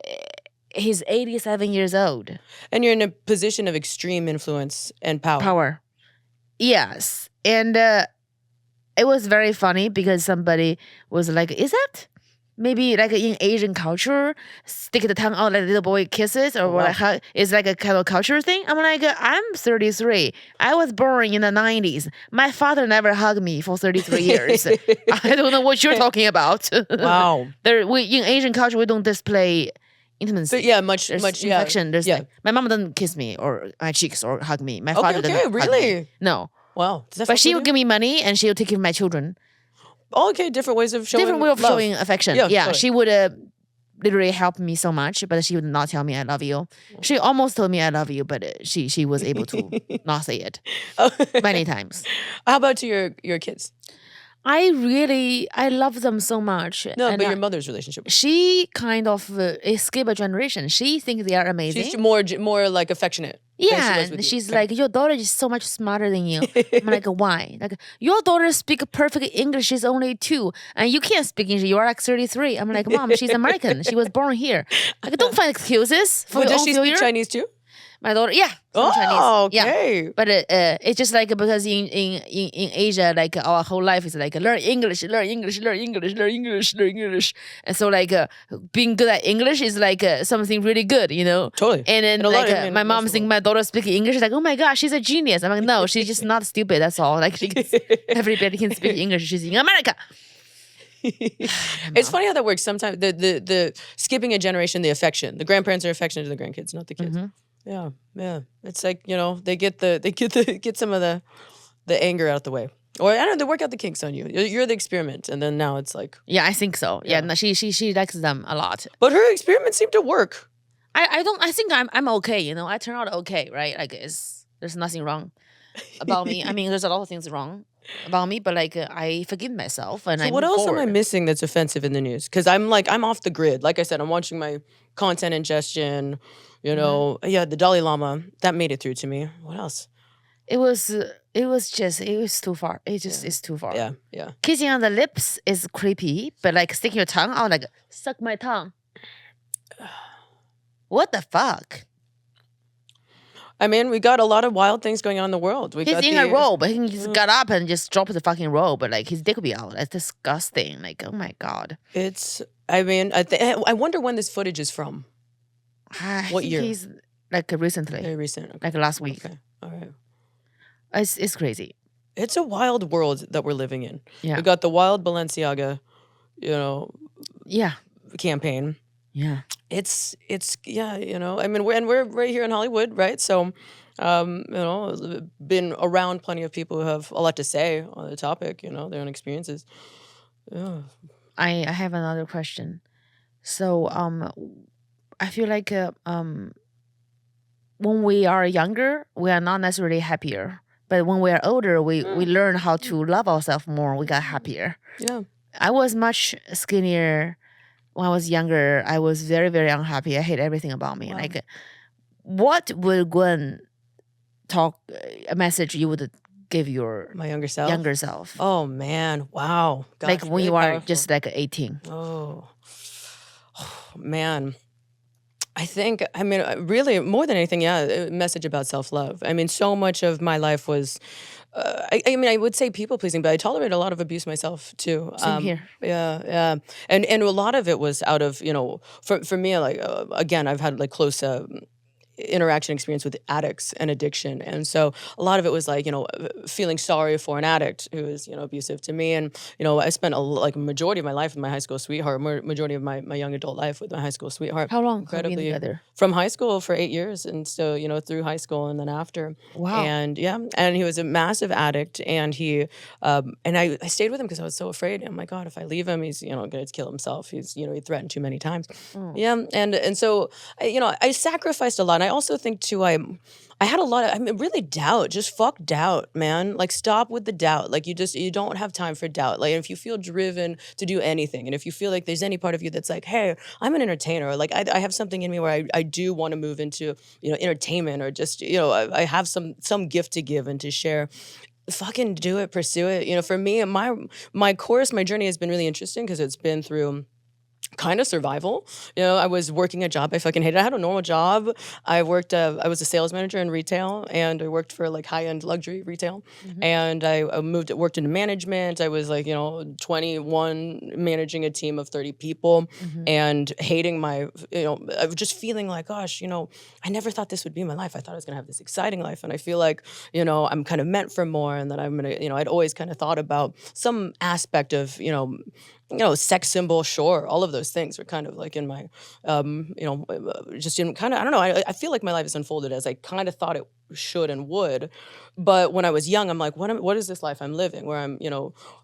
he's 87 years old. And you're in a position of extreme influence and power. Yes. And it was very funny because somebody was like, is that maybe like in Asian culture, stick the tongue out like little boy kisses, or wow. like how it's like a kind of culture thing? I'm like, I'm 33. I was born in the 90s. My father never hugged me for 33 years. I don't know what you're talking about. Wow. In Asian culture, we don't display intimacy. But yeah, much There's yeah. affection. There's yeah. like, my mom doesn't kiss me or my cheeks or hug me. My father doesn't hug really? me. No. Wow. Does that But fuck she with would you? give me money and she would take care of my children. Oh, okay, different ways of showing Different way of love. showing affection. Yeah, Yeah, totally. she would literally help me so much, but she would not tell me I love you. She almost told me I love you, but she was able to not say it many times. How about to your kids? I love them so much. No, And but your mother's relationship. she kind of escaped a generation. She thinks they are amazing. She's more like affectionate. than she Yeah, was with and you. she's Okay. like, your daughter is so much smarter than you. I'm like, why? Like, your daughter speaks perfect English. She's only 2, and you can't speak English. You are like 33. I'm like, Mom, she's American. She was born here. Like, don't find excuses for But your does own she speak failure. Chinese too? My daughter, yeah, Oh, Chinese. Yeah. okay. But it's just like because in Asia, like our whole life is like learn English, learn English, learn English, learn English, learn English, and so like being good at English is like something really good, you know. Totally. And then And a lot like of- and my mom most of thinks them. my daughter speaking English, like, oh my gosh, she's a genius. I'm like, no, she's just not stupid. That's all. Like everybody can speak English. She's in America. It's funny how that works. Sometimes the skipping a generation, the affection, the grandparents are affectionate to the grandkids, not the kids. Yeah, yeah. It's like they get some of the anger out the way, or I don't know, they work out the kinks on you. You're the experiment, and then now it's like. Yeah, I think so. Yeah, no, she likes them a lot. But her experiments seem to work. I think I'm okay, you know. I turn out okay, right? Like there's nothing wrong about me. I mean, there's a lot of things wrong about me, but like I forgive myself and So I what move else am I forward. missing that's offensive in the news? Because I'm off the grid. Like I said, I'm watching my content ingestion. You know, yeah, the Dalai Lama that made it through to me. What else? It was too far. It's too far. Yeah, yeah. Kissing on the lips is creepy, but like sticking your tongue out, like suck my tongue. What the fuck? I mean, we got a lot of wild things going on in the world. We He's got in a robe. He just got up and just dropped the fucking robe, but like his dick will be out. That's disgusting. Like, oh my god. It's. I mean, I wonder when this footage is from. I What think year? He's like recently, Very recent. Okay. like last week. Okay. All right. It's crazy. It's a wild world that we're living in. Yeah. We got the wild Balenciaga, Yeah. campaign. Yeah. It's yeah, I mean, we're right here in Hollywood, right? So, been around plenty of people who have a lot to say on the topic, their own experiences. Yeah. I have another question. So I feel like when we are younger, we are not necessarily happier. But when we are older, we learn how to love ourselves more. We got happier. Yeah. I was much skinnier when I was younger. I was very, very unhappy. I hate everything about me. Wow. Like, what would Gwen talk a message you would give your My younger self. younger self? Oh man, wow. Gosh, Like when really you are powerful. just like 18. Oh man. I think, I mean, really, more than anything, yeah, a message about self-love. I mean, so much of my life was, I mean, I would say people-pleasing, but I tolerated a lot of abuse myself, too. Same here. Yeah, yeah. And a lot of it was out of, for me, like, again, I've had, like, close interaction experience with addicts and addiction. And so a lot of it was like, feeling sorry for an addict who is, abusive to me. And, I spent like majority of my life with my high school sweetheart, majority of my young adult life with my high school sweetheart. How long have you been Incredibly together? From high school for 8 years. And so, through high school and then after. Wow. And yeah, and he was a massive addict. And and I stayed with him because I was so afraid. Oh my God, if I leave him, he's, going to kill himself. He's, he threatened too many times. Yeah. And so, I sacrificed a lot. And I also think too, I had a lot of, I mean, really doubt, just fuck doubt, man. Like stop with the doubt. Like you don't have time for doubt. Like if you feel driven to do anything, and if you feel like there's any part of you that's like, hey, I'm an entertainer, or like I have something in me where I do want to move into, entertainment, or just, I have some gift to give and to share. Fucking do it, pursue it. For me, my course, my journey has been really interesting because it's been through kind of survival. I was working a job I fucking hated. I had a normal job. I was a sales manager in retail, and I worked for like high-end luxury retail. And I worked into management. I was like, 21, managing a team of 30 people, and hating my, I was just feeling like, gosh, I never thought this would be my life. I thought I was going to have this exciting life. And I feel like, I'm kind of meant for more, and that I'm going to, I'd always kind of thought about some aspect of, sex symbol, sure. All of those things were kind of like in my, just in kind of, I don't know. I feel like my life has unfolded as I kind of thought it should and would. But when I was young, I'm like, what is this life I'm living where I'm,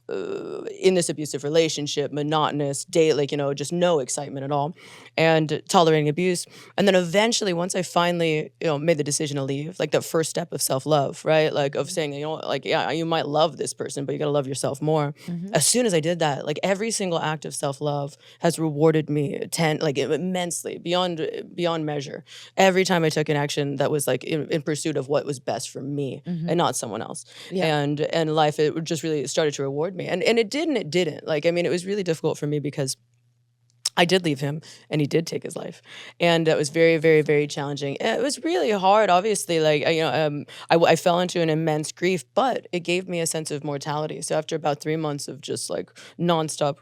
in this abusive relationship, monotonous, like, just no excitement at all, and tolerating abuse. And then eventually, once I finally, made the decision to leave, like the first step of self-love, right? Like of saying, like, yeah, you might love this person, but you got to love yourself more. As soon as I did that, like every single act of self-love has rewarded me immensely, beyond measure. Every time I took an action that was like in pursuit of what was best for me and not someone else. Yeah. And life, it just really started to reward me. And it did and it didn't. Like, I mean, it was really difficult for me because I did leave him, and he did take his life, and that was very, very, very challenging. It was really hard, obviously. Like I fell into an immense grief, but it gave me a sense of mortality. So after about 3 months of just like nonstop,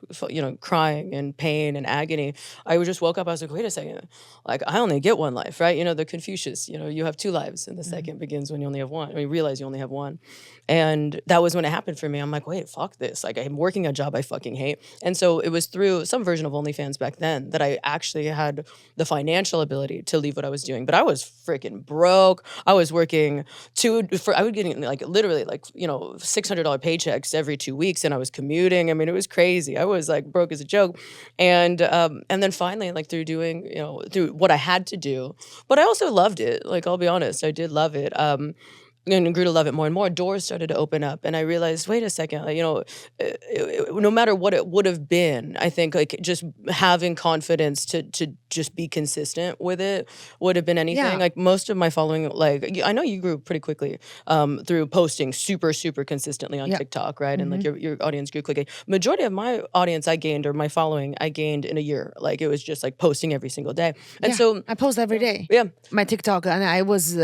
crying and pain and agony, I just woke up. I was like, wait a second, like I only get one life, right? The Confucius, you have two lives, and the second begins when you only have one. When you realize you only have one, and that was when it happened for me. I'm like, wait, fuck this. Like I'm working a job I fucking hate, and so it was through some version of OnlyFans back then that I actually had the financial ability to leave what I was doing. But I was freaking broke. I was working I was getting like literally like, $600 paychecks every 2 weeks, and I was commuting. I mean, it was crazy. I was like broke as a joke. And then finally, like through doing, through what I had to do, but I also loved it. Like, I'll be honest, I did love it. And grew to love it more and more. Doors started to open up, and I realized, wait a second, like, no matter what it would have been, I think like just having confidence to just be consistent with it would have been anything. Yeah. Like most of my following, like I know you grew pretty quickly through posting super consistently on TikTok, right? And like your audience grew quickly. Majority of my audience I gained, or my following I gained in a year. Like it was just like posting every single day, and so I post every day. Yeah, my TikTok, and I was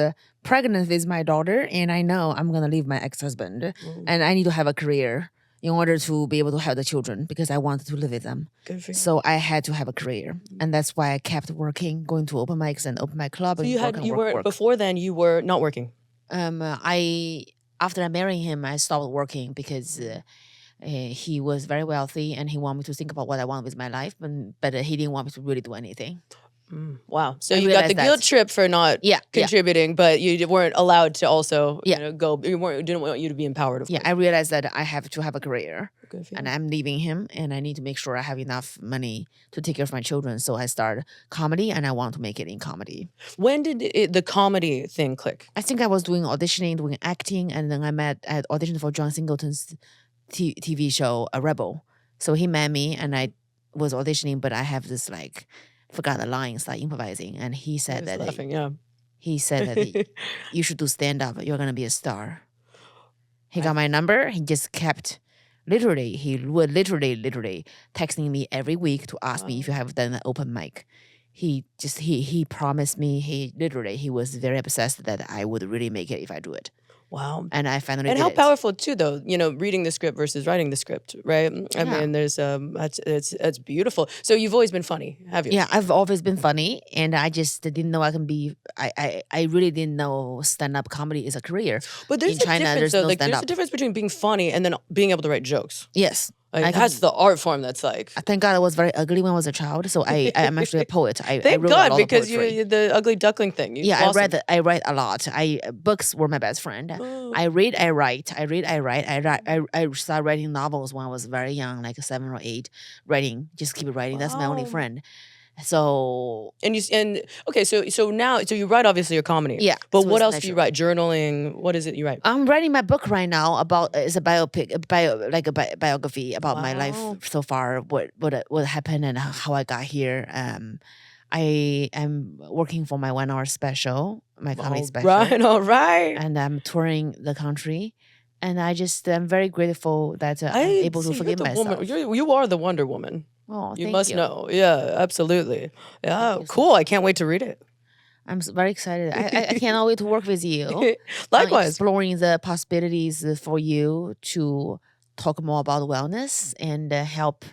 pregnant with my daughter, and I know I'm gonna leave my ex-husband, and I need to have a career in order to be able to have the children because I wanted to live with them. Good for you. So I had to have a career, and that's why I kept working, going to open mics and open mic club. So and work. Before then you were not working. I after I married him, I stopped working because He was very wealthy, and he wanted me to think about what I want with my life, but he didn't want me to really do anything. Wow. So I you got the realized guilt that. trip for not Yeah, contributing, but you weren't allowed to also Yeah. go. Didn't want you to be empowered. Of Yeah, course. I realized that I have to have a career, Good for you. and I'm leaving him, and I need to make sure I have enough money to take care of my children. So I started comedy, and I want to make it in comedy. When did the comedy thing click? I think I was doing auditioning, doing acting, and then I auditioned for John Singleton's TV show, A Rebel. So he met me, and I was auditioning, but I have this like forgot the lines, like improvising, and he said that Laughing, yeah. he said that you should do stand up. You're gonna be a star. He got my number. He just kept he would literally texting me every week to ask me if you have done an open mic. He promised me. He was very obsessed that I would really make it if I do it. Wow. And I finally And did how it. powerful too, though, reading the script versus writing the script, right? I mean, there's it's beautiful. So you've always been funny, have you? Yeah, I've always been funny, and I just didn't know I can be. I really didn't know stand-up comedy is a career. But there's in a China, difference, there's though. no Like, there's a stand-up. difference between being funny and then being able to write jokes. Yes. Like, I can- that's the art form. That's like. Thank God I was very ugly when I was a child, so I'm actually a poet. I Thank wrote God, a lot because of poetry. the ugly duckling thing. Yeah, I write a lot. Books were my best friend. I read, I write. I started writing novels when I was very young, like 7 or 8. Writing, just keep writing. That's my only Wow. friend. So Okay, so now you write obviously your comedy. Yeah, But so what it's else do you natural. write? Journaling. What is it you write? I'm writing my book right now about it's a biopic, biography about my life Wow. so far, what happened and how I got here. I am working for my 1 hour special, my comedy special, All right. and I'm touring the country, and I'm very grateful that I'm able to see, you're forgive the myself. woman. You are the Wonder Woman. Oh, You thank must you. know. Yeah, absolutely. Yeah, you so cool. I can't wait to read it. I'm very excited. I cannot wait to work with you. Likewise. Exploring the possibilities for you to talk more about wellness and help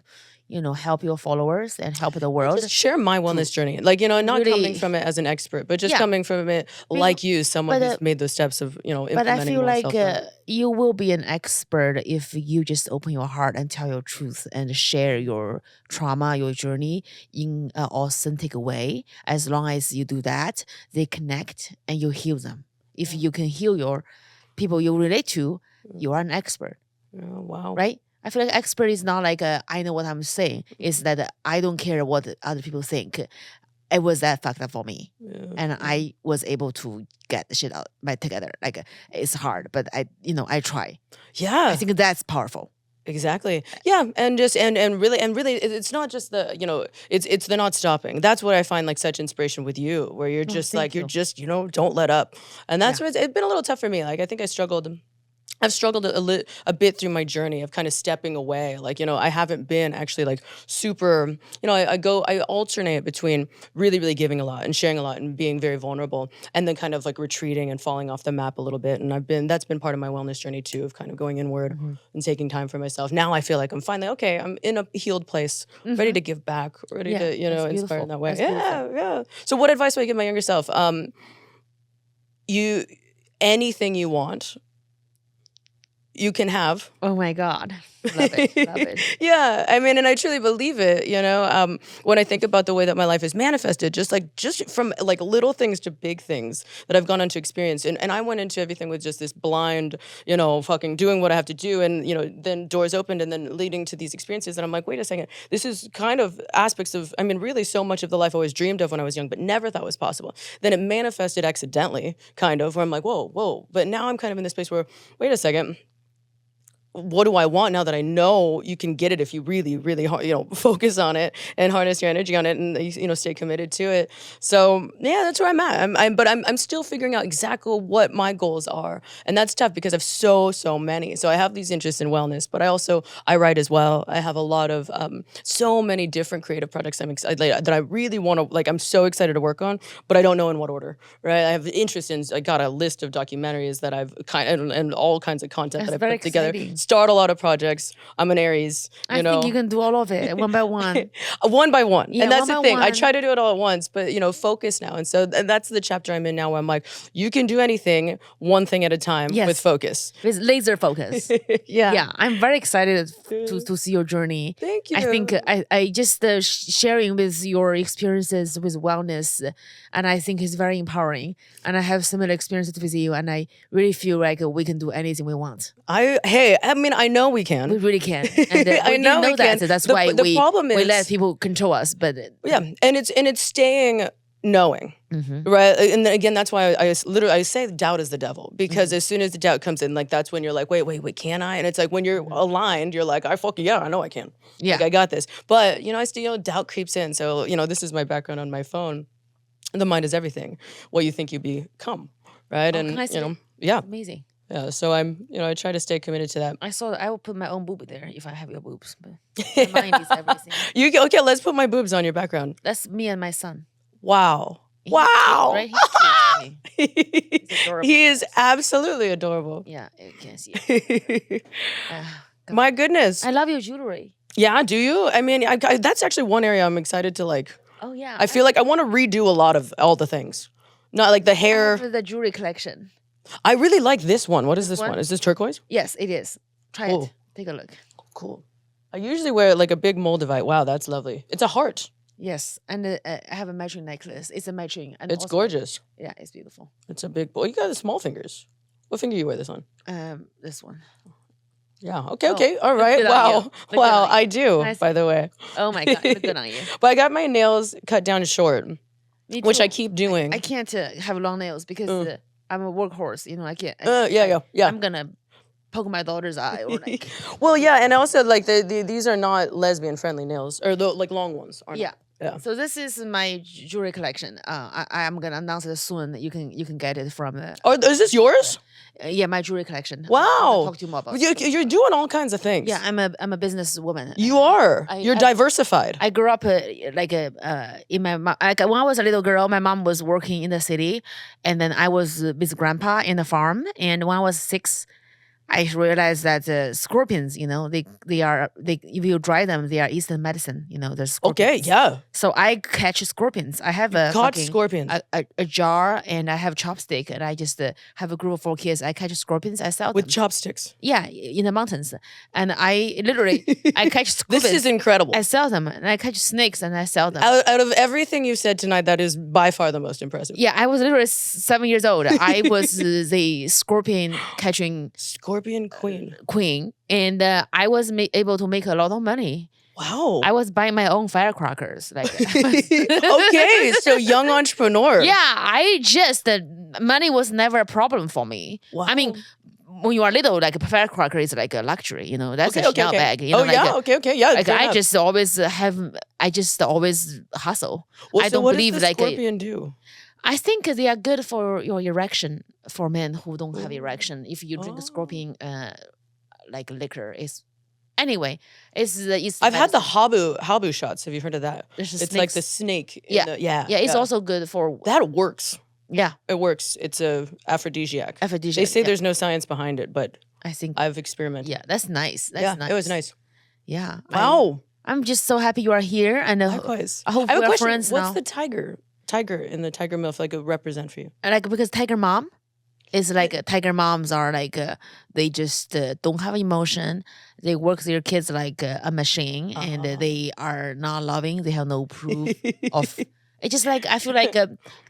your followers and help the world. Just share my wellness journey. Like, not really- coming from it as an expert, but just Yeah. coming from it like you, someone but, who's made those steps of, implementing But I feel more like self-love. you will be an expert if you just open your heart and tell your truth and share your trauma, your journey in an authentic way. As long as you do that, they connect and you heal them. If you can heal your people you relate to, you are an expert, Oh, wow. right? I feel like expert is not like I know what I'm saying. It's that I don't care what other people think. It was that factor for me, and I was able to get the shit out together. Like it's hard, but I try. Yeah. I think that's powerful. Exactly. Yeah, and just and really it's not just the it's the not stopping. That's what I find like such inspiration with you, where you're just thank like you're you. just don't let up, and that's what it's been a little tough for me. Like I think I've struggled a bit through my journey of kind of stepping away. Like, I haven't been actually like super, I alternate between really, really giving a lot and sharing a lot and being very vulnerable, and then kind of like retreating and falling off the map a little bit. And that's been part of my wellness journey too, of kind of going inward and taking time for myself. Now I feel like I'm finally, okay, I'm in a healed place, ready to give back, ready to, that's inspire beautiful. in that way. That's Yeah, beautiful. yeah. So what advice would I give my younger self? Anything you want, you can have. Oh my God. Love it. Love it. Yeah, I mean, and I truly believe it, when I think about the way that my life is manifested, just from like little things to big things that I've gone on to experience. And I went into everything with just this blind, fucking doing what I have to do. And, then doors opened and then leading to these experiences. And I'm like, wait a second, this is kind of aspects of, really so much of the life I always dreamed of when I was young, but never thought was possible. Then it manifested accidentally, kind of, where I'm like, whoa. But now I'm kind of in this place where, wait a second, what do I want now that I know you can get it if you really, really focus on it and harness your energy on it and stay committed to it. So yeah, that's where I'm at. But I'm still figuring out exactly what my goals are, and that's tough because I've so many. So I have these interests in wellness, but I write as well. I have a lot of so many different creative projects I'm excited that I really want to I'm so excited to work on, but I don't know in what order. Right? I have interest in. I got a list of documentaries that I've and all kinds of content That's that I've very put together. exciting. start a lot of projects. I'm an Aries. I think you can do all of it one by one. One by one. Yeah, and that's one the by thing. I one. try to do it all at once, but focus now. And so that's the chapter I'm in now where I'm like, you can do anything one thing at a time Yes. with focus. With laser focus. Yeah, I'm very excited to see your journey. Thank you. I think I just sharing with your experiences with wellness, and I think it's very empowering. And I have similar experiences with you, and I really feel like we can do anything we want. I know we can. We really can. And we I know didn't know we that. can. That's The- why the we problem we is- let people control us. But Yeah, and it's staying knowing, right? And then again, that's why I say doubt is the devil, because as soon as the doubt comes in, like that's when you're like, wait, can I? And it's like when you're aligned, you're like, I know I can. Yeah. Like I got this. But I still doubt creeps in. So this is my background on my phone. The mind is everything. What you think you become, right? can I see it? Yeah. amazing. Yeah, so I try to stay committed to that. I saw that. I will put my own boob there if I have your boobs. But my mind is everything. Okay, let's put my boobs on your background. That's me and my son. Wow. He's Wow. cute, right? He's cute. I mean, He's adorable. He is absolutely adorable. yeah, you can see it. My goodness. I love your jewelry. Yeah, do you? I mean, that's actually one area I'm excited to like. Oh yeah. I feel like I want to redo a lot of all the things. Not like the I hair. have the jewelry collection. I really like this one. What is this one? one? Is this turquoise? Yes, it is. Try Cool. it. Take a look. Cool. I usually wear like a big moldavite. Wow, that's lovely. It's a heart. Yes, and I have a matching necklace. It's a matching. And It's also- gorgeous. Yeah, it's beautiful. It's a big boy. You got the small fingers. What finger you wear this on? This one. Yeah. Okay. Oh, Okay. All look right. good on Wow. you. Look good Wow. on you. I do. Nice. By the way. Oh my god, look good on you. But I got my nails cut down short, Me which too. I keep doing. I can't have long nails because I'm a workhorse. I can't. Yeah. I'm gonna poke my daughter's eye or like. Well, yeah, and also like these are not lesbian friendly nails, or the like long ones aren't. Yeah. Yeah. So this is my jewelry collection. I'm gonna announce it soon. You can get it from the Oh, is this yours? my jewelry collection. Wow. I'll talk to you more about. You're doing all kinds of things. Yeah, I'm a businesswoman. You are. You're diversified. I grew up in my like when I was a little girl, my mom was working in the city, and then I was with grandpa in the farm. And when I was 6, I realized that scorpions, if you dry them, they are Eastern medicine. There's scorpions. Okay. Yeah. So I catch scorpions. I have a Caught fucking- scorpions. a jar, and I have chopstick, and I just have a group of 4 kids. I catch scorpions. I sell With them. chopsticks. Yeah, in the mountains, and I literally I catch scorpions. This is incredible. I sell them, and I catch snakes, and I sell them. Out of everything you've said tonight, that is by far the most impressive. Yeah, I was literally 7 years old. I was the scorpion catching Scorpion queen. queen, and I was able to make a lot of money. Wow. I was buying my own firecrackers. Okay, so young entrepreneur. Yeah, money was never a problem for me. Wow. I mean, when you are little, like a firecracker is like a luxury. That's a Chanel bag. Oh yeah. Okay. Yeah. Like fair I enough. just always hustle. Well, I so don't what believe does the like scorpion do? I think they are good for your erection for men who don't have erection. If you drink Oh. scorpion like liquor, it's I've had the habu shots. Have you heard of that? There's It's snakes. like the snake. Yeah. Yeah. It's also good for that works. yeah It works. It's a aphrodisiac. aphrodisiac. They say yeah. there's no science behind it, but I think I've experimented. yeah, that's nice. That's yeah, nice. it was nice. Yeah. Wow. I'm just so happy you are here, and Likewise. I hope I have a we're question. friends What's now. the tiger in the tiger milf like represent for you? Like because tiger mom is like tiger moms are like they just don't have emotion. They work their kids like a machine, and they are not loving. They have no proof of. It's just like I feel like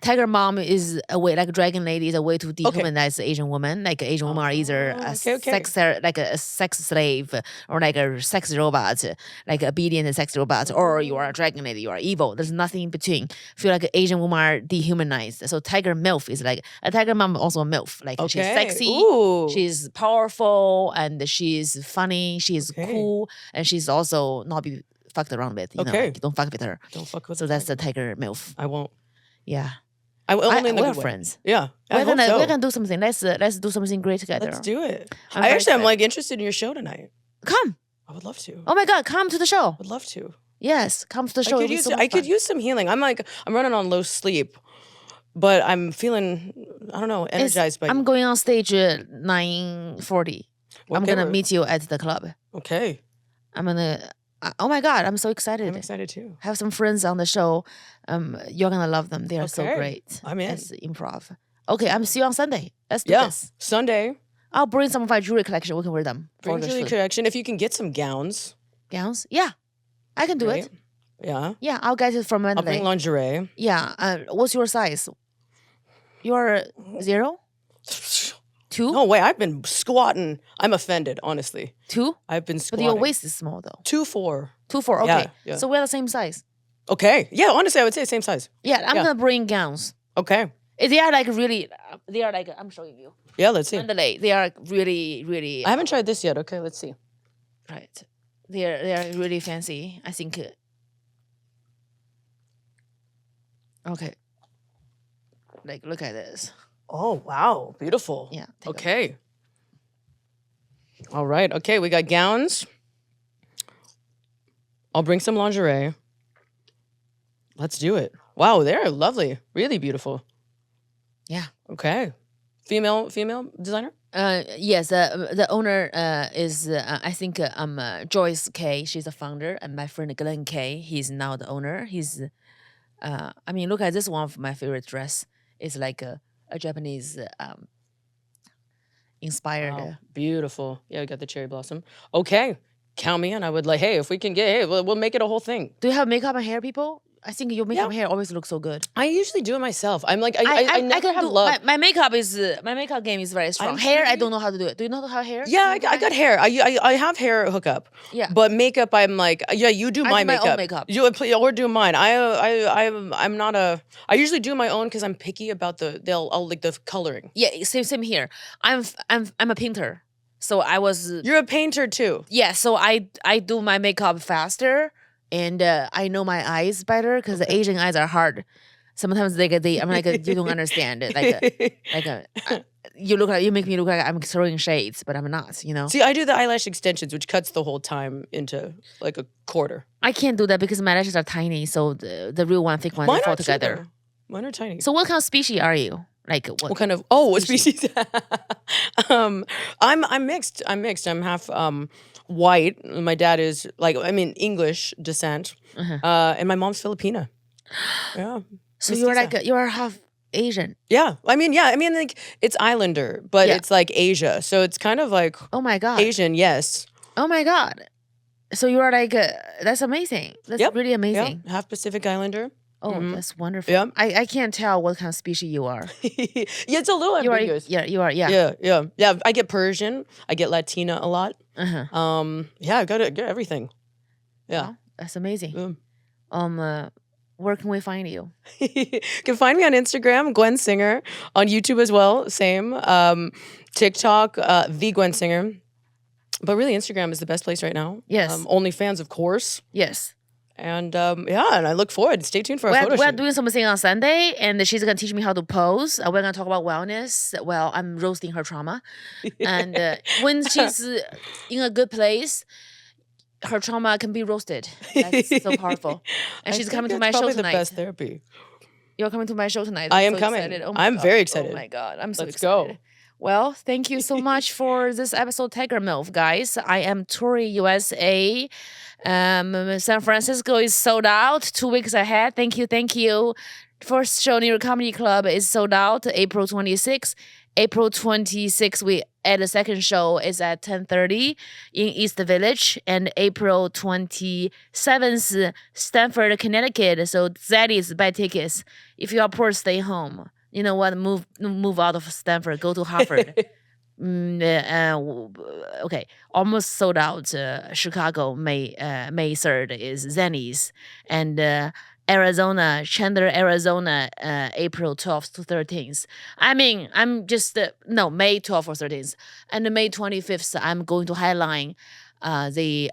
tiger mom is a way, like dragon lady is a way to dehumanize the Asian woman. Like Asian women are either a sex slave or like a sex robot, like obedient sex robot, or you are a dragon lady, you are evil. There's nothing in between. I feel like Asian women are dehumanized. So tiger milf is like a tiger mom, also a milf. Like she's sexy, Ooh. she's powerful, and she's funny, she's cool, and she's also not be fucked around with. Like, don't fuck with her. Don't fuck with So that's the tiger milf. I won't. Yeah. I only in the we're good way. friends. Yeah. We're gonna do something. Let's do something great together. Let's do it. I'm I very actually am excited. like interested in your show tonight. Come. I would love to. Oh my god, come to the show. Would love to. Yes, come to the show. I could use some healing. I'm running on low sleep, but I'm feeling, I don't know, energized by I'm going on stage at 9:40. I'm gonna meet you at the club. Okay. I'm gonna. Oh my god, I'm so excited. I'm excited too. Have some friends on the show. You're gonna love them. They are so great. I'm in. As improv. Okay, I'm see you on Sunday. Let's do this. Sunday. I'll bring some of my jewelry collection. We can wear them. Bring jewelry collection. If you can get some gowns. Gowns? Yeah, I can do it. Yeah. Yeah, I'll get it from Monday. I'll bring lingerie. Yeah. What's your size? You're 0? 2? No way. I've been squatting. I'm offended, honestly. 2? I've been squatting. But your waist is small though. 2'4". 2'4". Okay. Yeah. So we're the same size. Okay. Yeah. Honestly, I would say same size. Yeah. I'm gonna bring gowns. Okay. They are like really. They are like. I'm showing you. Yeah. Let's see. Mandalay. They are really, really. I haven't tried this yet. Okay. Let's see. Right. They are really fancy. I think. Okay. Like, look at this. Oh, wow. Beautiful. Yeah. Okay. All right. Okay. We got gowns. I'll bring some lingerie. Let's do it. Wow. They're lovely. Really beautiful. Yeah. Okay. Female designer? Yes. The owner is, I think, Joyce K. She's the founder. And my friend Glenn K. He's now the owner. He's, I mean, look at this one of my favorite dress. It's like a Japanese inspired. Wow. Beautiful. Yeah, we got the cherry blossom. Okay. Count me in. I would like, hey, if we can get, hey, we'll make it a whole thing. Do you have makeup and hair people? I think your makeup and hair always look so good. I usually do it myself. I'm like, I never have luck. My makeup game is very strong. Hair, I don't know how to do it. Do you know how to hair? Yeah, I got hair. I have hair hookup. Yeah. But makeup, I'm like, yeah, you do my makeup. My own makeup. Or do mine. I'm not a. I usually do my own because I'm picky about I'll like the coloring. Yeah, same here. I'm a painter, so I was. You're a painter too. Yeah, so I do my makeup faster. And I know my eyes better because the Asian eyes are hard. Sometimes I'm like you don't understand it. You make me look like I'm throwing shades, but I'm not. You know. See, I do the eyelash extensions, which cuts the whole time into like a quarter. I can't do that because my lashes are tiny, so the real one, thick one, they fall together. Mine are tiny. So what kind of species are you? Like what kind of what species? I'm mixed. I'm half white. My dad is English descent, and my mom's Filipina. Yeah. So you're half Asian. Yeah. Like it's Islander, but it's like Asia. So it's kind of like oh my god, Asian. Yes. Oh my god. So you are like that's amazing. That's really amazing. Yeah. Half Pacific Islander. Oh, that's wonderful. Yeah. I can't tell what kind of species you are. Yeah, it's a little ambiguous. You are. Yeah. Yeah. I get Persian. I get Latina a lot. Uh-huh. I got everything. Yeah. Wow, that's amazing. Where can we find you? You can find me on Instagram, Gwen Singer, on YouTube as well. Same. TikTok, the Gwen Singer. But really, Instagram is the best place right now. Yes. Onlyfans, of course. Yes. And and I look forward. Stay tuned for our photo shoot. We're doing something on Sunday, and she's gonna teach me how to pose. We're gonna talk about wellness. Well, I'm roasting her trauma, and when she's in a good place, her trauma can be roasted. That's so powerful. And she's coming to my show tonight. The best therapy. You're coming to my show tonight. I am coming. Oh I'm very excited. Oh my god, I'm so excited. Let's go. Well, thank you so much for this episode, Tiger MILF, guys. I am Tori, USA. San Francisco is sold out 2 weeks ahead. Thank you. First show near Comedy Club is sold out April 26th. April 26th, we add the second show is at 10:30 in East Village, and April 27th, Stamford, Connecticut. So that is buy tickets. If you are poor, stay home. You know what? Move out of Stanford. Go to Harvard. Okay, almost sold out. Chicago, May 3rd is Zenny's, and Arizona, Chandler, Arizona, April 12th to 13th. I mean, I'm just May 12th or 13th, and May 25th. I'm going to headline the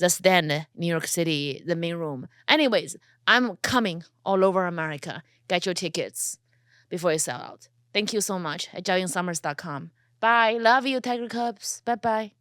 stand, New York City, the main room. Anyways, I'm coming all over America. Get your tickets before it sell out. Thank you so much at JiaoyingSummers.com. Bye. Love you, Tiger Cubs. Bye-bye.